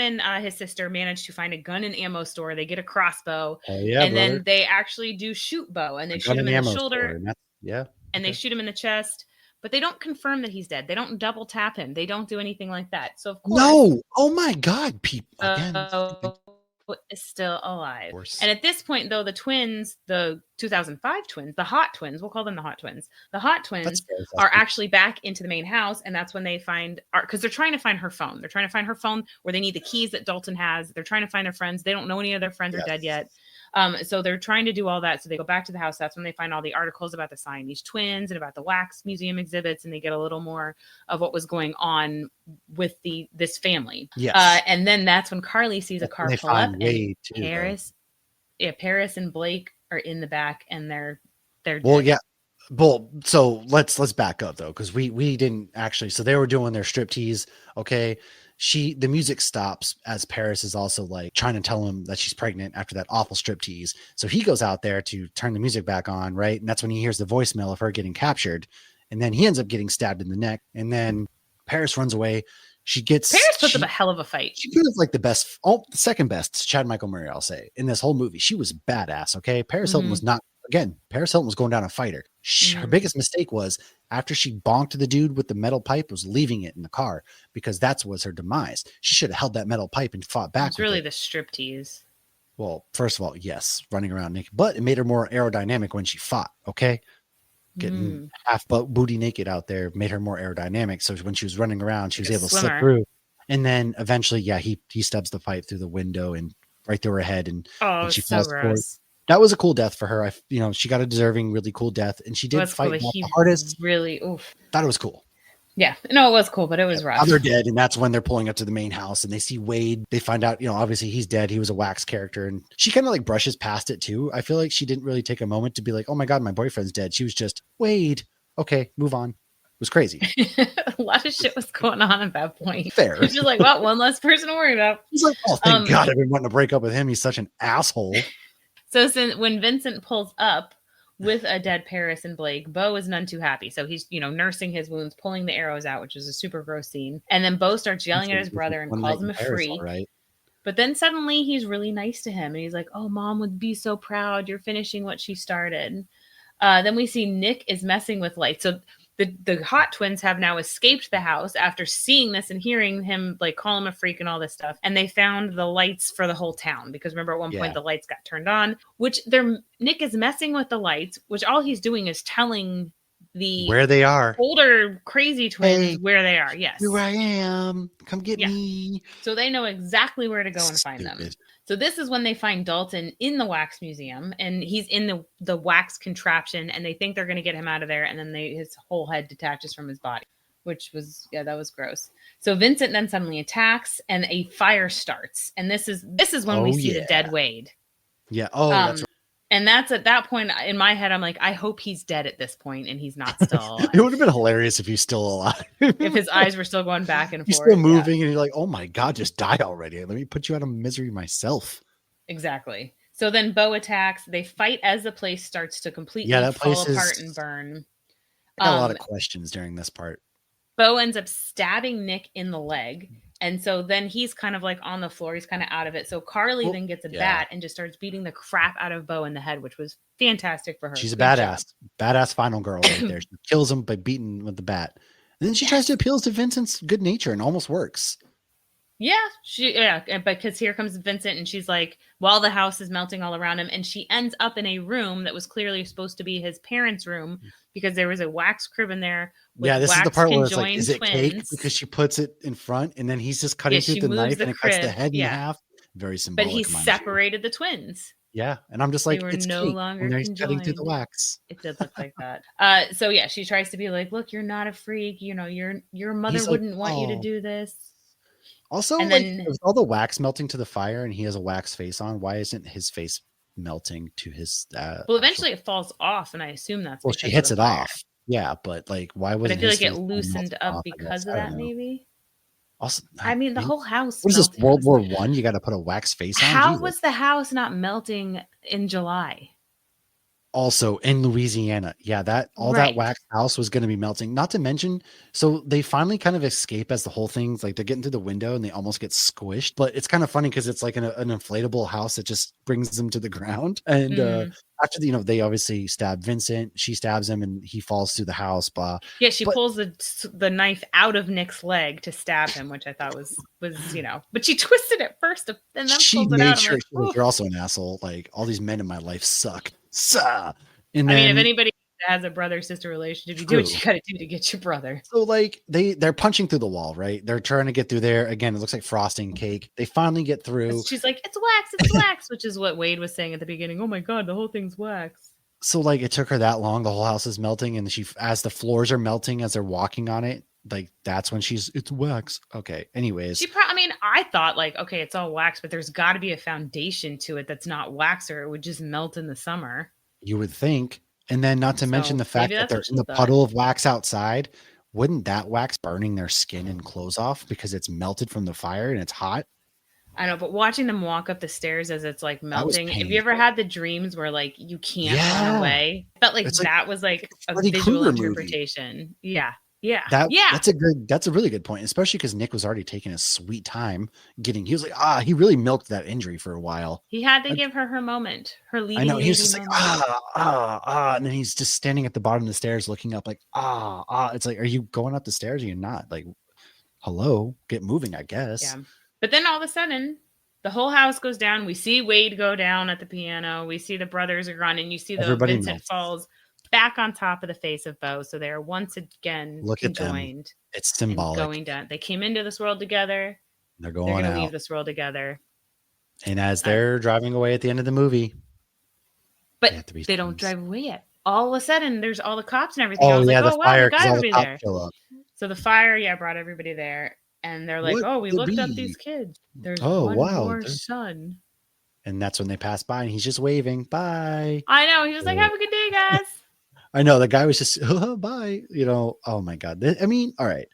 and his sister managed to find a gun and ammo store. They get a crossbow, then they actually do shoot Bo, and they shoot him in the shoulder. They shoot him in the chest, but they don't confirm that he's dead. They don't double tap him. They don't do anything like that. So of course, no. Oh my God, people again. Is still alive. And at this point, though, the twins, the 2005 twins, the hot twins, we'll call them the hot twins. The hot twins are actually back into the main house. And that's when they find, because they're trying to find her phone. They're trying to find her phone where they need the keys that Dalton has. They're trying to find their friends. They don't know any of their friends are dead yet. So they're trying to do all that. So they go back to the house. That's when they find all the articles about the Siamese twins and about the wax museum exhibits. And they get a little more of what was going on with this family. Yes. And then that's when Carly sees a car pull up, and Paris and Blake are in the back, and they're well, dead. Yeah. Well, so let's back up though, because we didn't actually. So they were doing their striptease. Okay. The music stops as Paris is also like trying to tell him that she's pregnant after that awful striptease. So he goes out there to turn the music back on, right? And that's when he hears the voicemail of her getting captured. And then he ends up getting stabbed in the neck. And then Paris runs away. Paris puts up a hell of a fight. She was like the second best Chad Michael Murray, I'll say, in this whole movie. She was badass. Okay. Paris Hilton was not. Again, Paris Hilton was going down a fighter. Her biggest mistake was after she bonked the dude with the metal pipe, was leaving it in the car, because that was her demise. She should have held that metal pipe and fought back. It's really the striptease. Well, first of all, yes, running around naked, but it made her more aerodynamic when she fought. Okay. Getting half booty naked out there made her more aerodynamic. So when she was running around, she was able to slip through. And then eventually, he stubs the pipe through the window and right through her head. And she falls forward. That was a cool death for her. She got a deserving, really cool death, and she did fight the hardest. Really, thought it was cool. Yeah, no, it was cool, but it was rough. They're dead, and that's when they're pulling up to the main house, and they see Wade. They find out, obviously he's dead. He was a wax character, and she kind of like brushes past it too. I feel like she didn't really take a moment to be like, "Oh my God, my boyfriend's dead." She was just Wade. Okay, move on. It was crazy. A lot of shit was going on at that point. Fair. She's like, well, one less person to worry about. He's like, oh, thank God I've been wanting to break up with him. He's such an asshole. So when Vincent pulls up with a dead Paris and Blake, Beau is none too happy. So he's, nursing his wounds, pulling the arrows out, which is a super gross scene. And then Beau starts yelling at his brother and calls him a freak. Right. But then suddenly he's really nice to him. And he's like, oh, Mom would be so proud. You're finishing what she started. Then we see Nick is messing with lights. So the hot twins have now escaped the house after seeing this and hearing him like call him a freak and all this stuff. And they found the lights for the whole town because remember at one point the lights got turned on, which Nick is messing with the lights, which all he's doing is telling the where they are, older crazy twins where they are. Yes. Here I am. Come get me. So they know exactly where to go and find them. So this is when they find Dalton in the wax museum and he's in the wax contraption and they think they're going to get him out of there. And then his whole head detaches from his body, which was, that was gross. So Vincent then suddenly attacks and a fire starts. And this is when we see the dead Wade. Yeah. Oh, that's right. And that's at that point in my head, I'm like, I hope he's dead at this point and he's not still alive. It would have been hilarious if he's still alive. If his eyes were still going back and forth. He's still moving and you're like, oh my God, just die already. Let me put you out of misery myself. Exactly. So then Beau attacks. They fight as the place starts to completely fall apart and burn. I got a lot of questions during this part. Beau ends up stabbing Nick in the leg. And so then he's kind of like on the floor. He's kind of out of it. So Carly then gets a bat and just starts beating the crap out of Beau in the head, which was fantastic for her. She's a badass final girl right there. She kills him by beating with the bat. And then she tries to appeal to Vincent's good nature and almost works. Yeah, because here comes Vincent and she's like, while the house is melting all around him, and she ends up in a room that was clearly supposed to be his parents' room because there was a wax crib in there. This is the part where it's like, is it cake? Because she puts it in front and then he's just cutting through the knife and it cuts the head in half. Very symbolic. But he separated the twins. Yeah, and I'm just like, they were it's no longer conjoined. Cutting through the wax. It did look like that. So yeah, she tries to be like, look, you're not a freak. Your mother wouldn't want you to do this. Also, and then, with all the wax melting to the fire and he has a wax face on, why isn't his face melting to his well, eventually it falls off, and I assume that's she hits it off. Yeah, but like, why wasn't? But I feel like it loosened up because of that, maybe. Also, I mean, the whole house. What is this, World War I? You got to put a wax face on. How was the house not melting in July? Also in Louisiana. Yeah, that wax house was going to be melting. Not to mention, so they finally kind of escape as the whole thing's like they're getting through the window and they almost get squished. But it's kind of funny because it's like an inflatable house that just brings them to the ground. And after they obviously stab Vincent, she stabs him and he falls through the house. Yeah, she pulls the knife out of Nick's leg to stab him, which I thought was but she twisted it first and then she pulls it out. Sure you're also an asshole. Like, all these men in my life suck. And then, if anybody has a brother-sister relationship, you do what you gotta do to get your brother. So like they're punching through the wall, right? They're trying to get through there. Again, it looks like frosting cake. They finally get through. She's like, it's wax, which is what Wade was saying at the beginning. Oh my God, the whole thing's wax. So like it took her that long. The whole house is melting, and as the floors are melting as they're walking on it, like that's when it's wax. Okay. Anyways, I thought like, okay, it's all wax, but there's got to be a foundation to it that's not wax, or it would just melt in the summer. You would think. And then not to mention the fact that they're in the puddle of wax outside. Wouldn't that wax burning their skin and clothes off because it's melted from the fire and it's hot? I know, but watching them walk up the stairs as it's like melting. Have you ever had the dreams where like you can't run away? I felt like that was like a visual interpretation. Movie. Yeah. Yeah. That's a really good point, especially because Nick was already taking a sweet time he was like, he really milked that injury for a while. He had to give her moment, her leading. I know, he was just moment. Like, and then he's just standing at the bottom of the stairs looking up like, it's like, are you going up the stairs or you're not? Like, hello, get moving, I guess. Yeah. But then all of a sudden, the whole house goes down. We see Wade go down at the piano. We see the brothers are gone, and you see Vincent falls back on top of the face of Beau. So they're once again conjoined. It's symbolic. Going down. They came into this world together. They're going to leave this world together. And as they're driving away at the end of the movie, but they don't drive away yet. All of a sudden, there's all the cops and everything. Oh, the fire, wow, gotta be there. So the fire, brought everybody there, and they're like, we looked up these kids. There's one more son. And that's when they pass by, and he's just waving. Bye. I know. He's just like, have a good day, guys. I know. The guy was just, bye. Oh, my God. All right.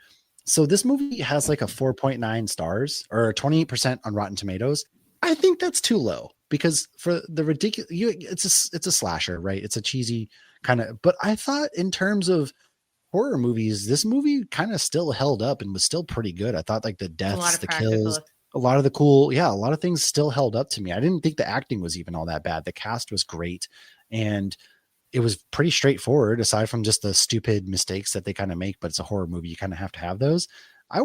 So this movie has like a 4.9 stars or 28% on Rotten Tomatoes. I think that's too low. because for the ridiculous, it's a slasher, right? It's a cheesy kind of, but I thought in terms of horror movies, this movie kind of still held up and was still pretty good. I thought like the deaths, the kills, a lot of the cool, a lot of things still held up to me. I didn't think the acting was even all that bad. The cast was great, and it was pretty straightforward aside from just the stupid mistakes that they kind of make, but it's a horror movie. You kind of have to have those. I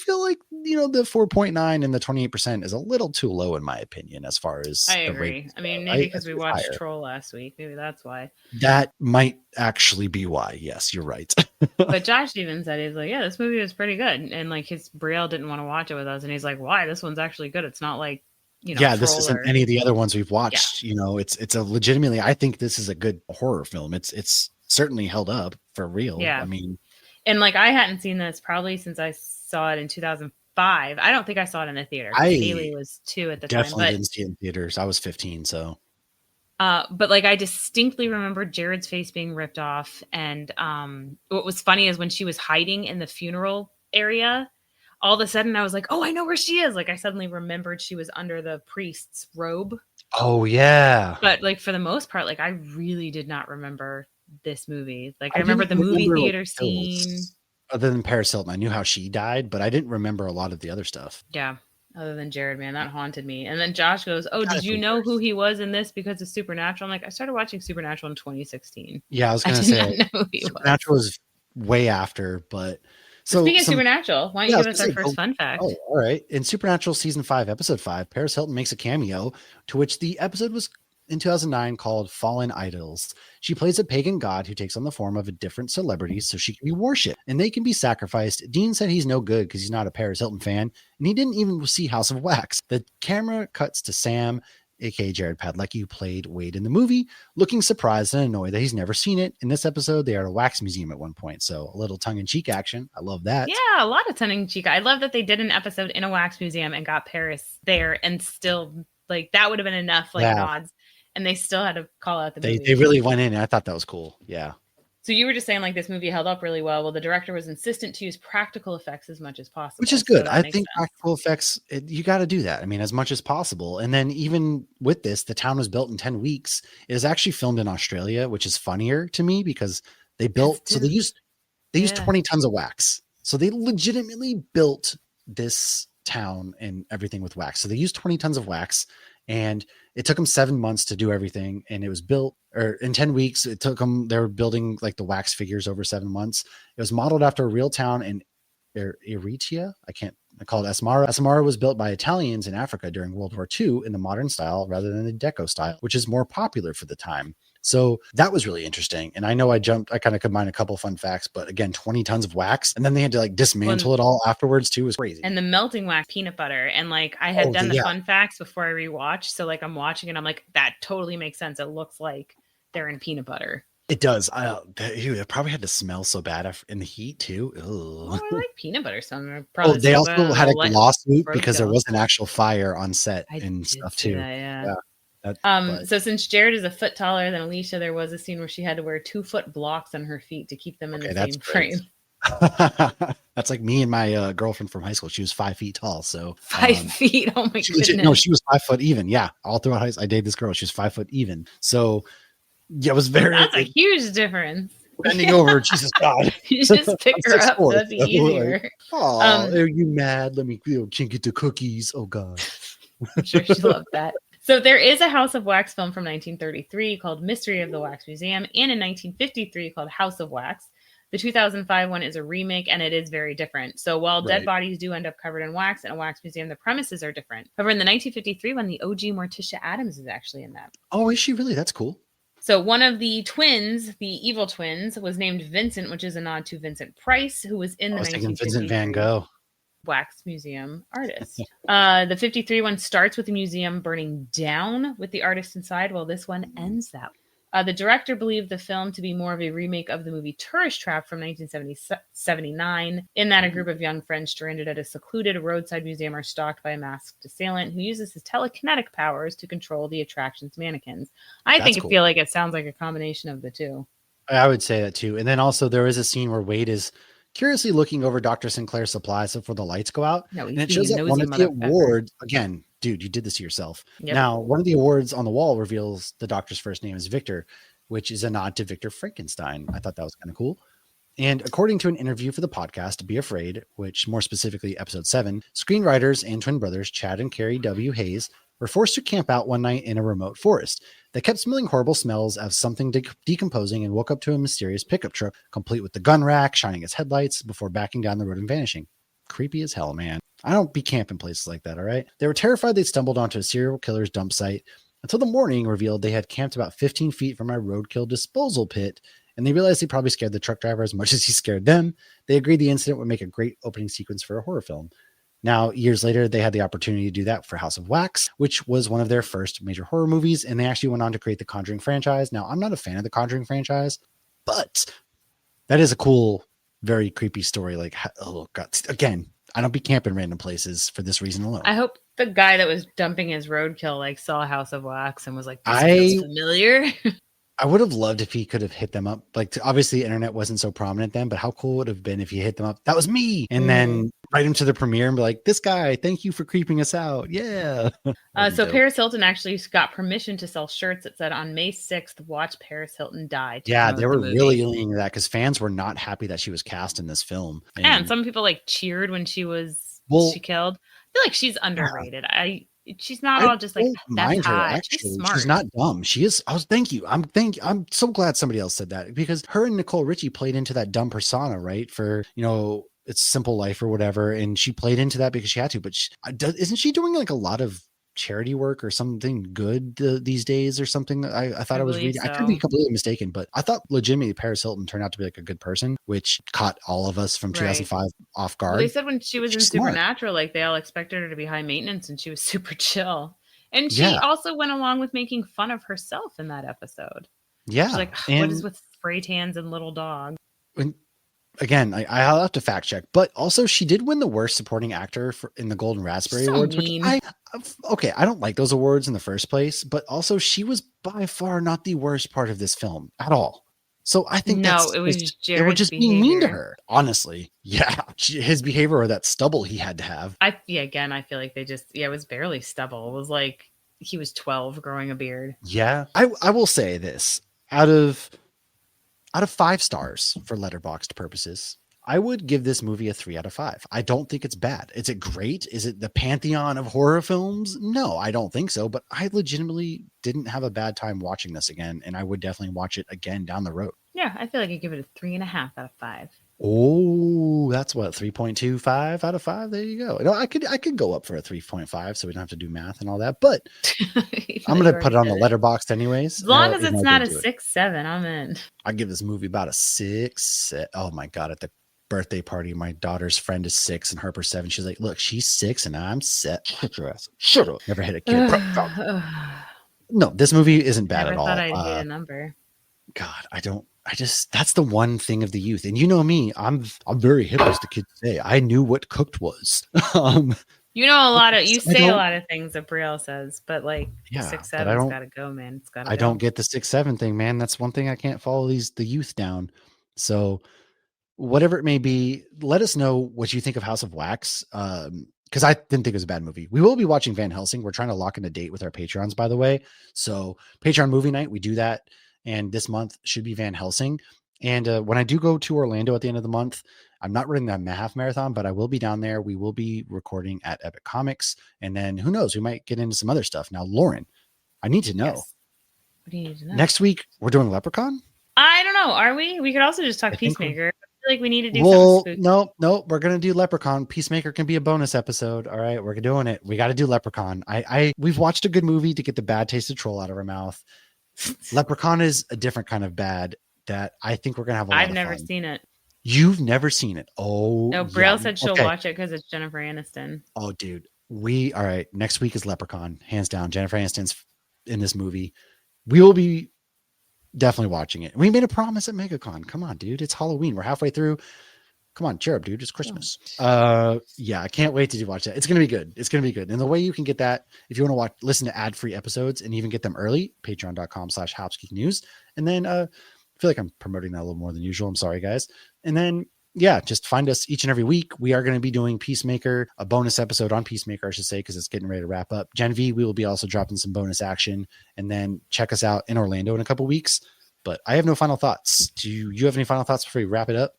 feel like, the 4.9 and the 28% is a little too low in my opinion, as far as I agree. I mean, maybe because we watched higher. Troll last week. Maybe that's why. That might actually be why. Yes, you're right. But Josh even said, he's like, yeah, this movie was pretty good. And like Brielle didn't want to watch it with us. And he's like, why? This one's actually good. It's not like, this isn't any of the other ones we've watched. Yeah. It's a legitimately, I think this is a good horror film. It's certainly held up for real. Yeah. I mean, and like, I hadn't seen this probably since I saw it in 2005. I don't think I saw it in the theater. Haley was 2 at the time. Definitely didn't see it in theaters. I was 15. So, but like, I distinctly remember Jared's face being ripped off. And what was funny is when she was hiding in the funeral area, all of a sudden I was like, oh, I know where she is. Like I suddenly remembered she was under the priest's robe. Oh yeah. But like for the most part, like I really did not remember this movie. Like I remember the movie theater scene. Other than Paris Hilton, I knew how she died, but I didn't remember a lot of the other stuff. Yeah. Other than Jared, man, that haunted me. And then Josh goes, oh, did you know who he was in this because of Supernatural? I'm like, I started watching Supernatural in 2016. Yeah, I was going to say Supernatural was way after, but so speaking of Supernatural, why don't you give us our first fun fact? Oh, all right. In Supernatural season 5, episode 5, Paris Hilton makes a cameo, to which the episode was in 2009 called Fallen Idols. She plays a pagan god who takes on the form of a different celebrity so she can be worshipped and they can be sacrificed. Dean said he's no good because he's not a Paris Hilton fan and he didn't even see House of Wax. The camera cuts to Sam, aka Jared Padalecki, who played Wade in the movie, looking surprised and annoyed that he's never seen it. In this episode, they are at a wax museum at one point, so a little tongue-in-cheek action. I love that. Yeah, a lot of tongue-in-cheek. I love that they did an episode in a wax museum and got Paris there, and still, like, that would have been enough, like, nods, and they still had to call out the movie. They really went in, and I thought that was cool. Yeah. So you were just saying, like, this movie held up really well. Well, the director was insistent to use practical effects as much as possible. Which is good. So I think practical effects, you got to do that. I mean, as much as possible. And then even with this, the town was built in 10 weeks. It is actually filmed in Australia, which is funnier to me because they built, so they used 20 tons of wax. So they legitimately built this town and everything with wax. So they used 20 tons of wax. And it took them 7 months to do everything. And it was built, or in 10 weeks, it took them, they were building like the wax figures over 7 months. It was modeled after a real town in Eritrea. I call it Asmara. Asmara was built by Italians in Africa during World War II in the modern style rather than the Deco style, which is more popular for the time. So that was really interesting. And I know I kind of combined a couple fun facts, but again, 20 tons of wax. And then they had to like dismantle it all afterwards too. It was crazy. And the melting wax peanut butter. And like I had done the fun facts before I rewatched. So like I'm watching and I'm like, that totally makes sense. It looks like they're in peanut butter. It does. It probably had to smell so bad in the heat too. Well, I like peanut butter. So they also had a lawsuit because there was an actual fire on set and stuff too. Yeah. So since Jared is a foot taller than Alicia, there was a scene where she had to wear 2-foot blocks on her feet to keep them in the same frame. That's like me and my girlfriend from high school. She was 5 feet tall. So 5 feet. Oh my goodness. She was 5 foot even. Yeah. All throughout high school, I dated this girl. She was 5 foot even. So yeah, it was that's a huge difference. Bending over, Jesus God. You just pick her up. That'd be easier. Like, oh, are you mad? Let me can't get the cookies. Oh God. I'm sure she loved that. So there is a House of Wax film from 1933 called Mystery of the Wax Museum, and in 1953 called House of Wax. The 2005 one is a remake, and it is very different. So while dead bodies do end up covered in wax in a wax museum, the premises are different. However, in the 1953 one, the OG Morticia Addams is actually in that. Oh, is she really? That's cool. So one of the twins, the evil twins, was named Vincent, which is a nod to Vincent Price, who was in the 1953 Vincent Van Gogh wax museum artist. The 53 one starts with the museum burning down with the artist inside, while this one ends that. The director believed the film to be more of a remake of the movie Tourist Trap from 1979, in that a group of young friends stranded at a secluded roadside museum are stalked by a masked assailant who uses his telekinetic powers to control the attraction's mannequins. I feel like it sounds like a combination of the two. I would say that too. And then also there is a scene where Wade is curiously looking over Dr. Sinclair's supplies before the lights go out. No, and it shows that one of the awards, again, dude, you did this to yourself. Yep. Now, one of the awards on the wall reveals the doctor's first name is Victor, which is a nod to Victor Frankenstein. I thought that was kind of cool. And according to an interview for the podcast, Be Afraid, which more specifically episode 7, screenwriters and twin brothers Chad and Carrie W. Hayes were forced to camp out one night in a remote forest. They kept smelling horrible smells of something decomposing and woke up to a mysterious pickup truck, complete with the gun rack, shining its headlights before backing down the road and vanishing. Creepy as hell, man. I don't be camping places like that, all right? They were terrified they'd stumbled onto a serial killer's dump site until the morning revealed they had camped about 15 feet from a roadkill disposal pit, and they realized they probably scared the truck driver as much as he scared them. They agreed the incident would make a great opening sequence for a horror film. Now, years later, they had the opportunity to do that for House of Wax, which was one of their first major horror movies, and they actually went on to create the Conjuring franchise. Now, I'm not a fan of the Conjuring franchise, but that is a cool, very creepy story. Like, oh God, again, I don't be camping random places for this reason alone. I hope the guy that was dumping his roadkill like saw House of Wax and was like, this feels familiar. I would have loved if he could have hit them up. Like, obviously, the internet wasn't so prominent then, but how cool would it have been if he hit them up? That was me. And then write him to the premiere and be like, this guy, thank you for creeping us out. Yeah. So Paris Hilton actually got permission to sell shirts that said on May 6th, watch Paris Hilton die. Yeah, they were really leaning into that because fans were not happy that she was cast in this film. And some people like cheered when she killed. I feel like she's underrated. She's not all just like mind her. Actually, she's not dumb. She is. Thank you. I'm so glad somebody else said that, because her and Nicole Richie played into that dumb persona, right? For, It's Simple Life or whatever, and she played into that because she had to. But isn't she doing like a lot of charity work or something good these days or something? I thought I was reading. So. I could be completely mistaken, but I thought legitimately Paris Hilton turned out to be like a good person, which caught all of us from 2005 off guard. Well, they said when she was in Supernatural, like they all expected her to be high maintenance, and she was super chill. And she also went along with making fun of herself in that episode. Yeah, she's like, what is with spray tans and little dogs? Again, I'll have to fact check, but also she did win the worst supporting actor in the Golden Raspberry Awards. Which I don't like those awards in the first place, but also she was by far not the worst part of this film at all. So I think it was Jared's they were just being mean to her. Honestly, his behavior or that stubble he had to have. Again, I feel like they just it was barely stubble. It was like he was 12 growing a beard. Yeah, I will say this out of 5 stars for Letterboxd purposes, I would give this movie a 3 out of 5. I don't think it's bad. Is it great? Is it the pantheon of horror films? No, I don't think so. But I legitimately didn't have a bad time watching this again, and I would definitely watch it again down the road. Yeah, I feel like I give it a 3.5 out of 5. Oh, that's what, 3.25 out of 5. There you go. I could go up for a 3.5, so we don't have to do math and all that. But I'm gonna put it on the Letterboxd anyways. As long as it's not a 6-7, I'm in. I give this movie about a 6. Oh my God! At the birthday party, my daughter's friend is 6 and Harper's 7. She's like, "Look, she's 6 and I'm set." Shut your ass. Shut up. Never hit a kid. No, this movie isn't bad at all. I thought I'd hit a number. God, that's the one thing of the youth. And you know me, I'm very hip, as the kids say. I knew what cooked was. You know a lot of things that Brielle says, but like 6-7's gotta go, man. It's gotta go. Don't get the 6-7 thing, man. That's one thing I can't follow the youth down. So whatever it may be, let us know what you think of House of Wax. Because I didn't think it was a bad movie. We will be watching Van Helsing. We're trying to lock in a date with our Patreons, by the way. So Patreon movie night, we do that. And this month should be Van Helsing. And when I do go to Orlando at the end of the month, I'm not running the half marathon, but I will be down there. We will be recording at Epic Comics. And then who knows, we might get into some other stuff. Now, Lauren, I need to know. Yes. What do you need to know? Next week, we're doing Leprechaun? I don't know. Are we? We could also just talk Peacemaker. I feel like we need to do something spooky. No, we're going to do Leprechaun. Peacemaker can be a bonus episode. All right, we're doing it. We got to do Leprechaun. We've watched a good movie to get the bad taste of troll out of our mouth. Leprechaun is a different kind of bad that I think we're going to have a lot of fun. I've never seen it. You've never seen it? Oh, no. Brielle said she'll watch it because it's Jennifer Aniston. Oh, dude. All right. Next week is Leprechaun, hands down. Jennifer Aniston's in this movie. We will be definitely watching it. We made a promise at MegaCon. Come on, dude. It's Halloween. We're halfway through. Come on, cheer up, dude. It's Christmas. I can't wait to watch that. It's gonna be good. And the way you can get that, if you want to listen to ad-free episodes and even get them early, patreon.com/hopsgeeknews. And then I feel like I'm promoting that a little more than usual. I'm sorry, guys. And then yeah, just find us each and every week. We are going to be doing Peacemaker, a bonus episode on Peacemaker, I should say, because it's getting ready to wrap up. Gen V, we will be also dropping some bonus action, and then check us out in Orlando in a couple weeks. But I have no final thoughts. Do you have any final thoughts before we wrap it up?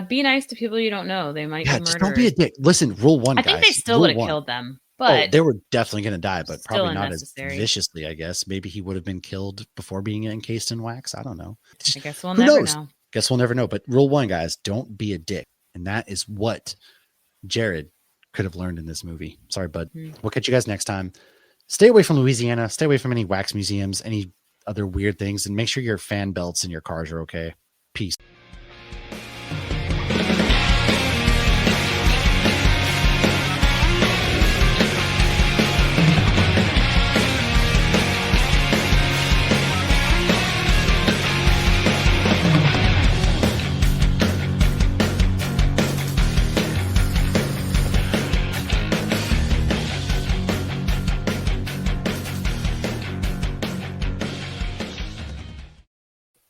Be nice to people you don't know. They might be murdered. Just don't be a dick. Listen, rule one, guys. I think they still would have killed them. But they were definitely going to die, but probably not as viciously, I guess. Maybe he would have been killed before being encased in wax. I don't know. I guess we'll never know. Guess we'll never know. But rule one, guys, don't be a dick. And that is what Jared could have learned in this movie. Sorry, bud. We'll catch you guys next time. Stay away from Louisiana. Stay away from any wax museums, any other weird things, and make sure your fan belts in your cars are okay. Peace.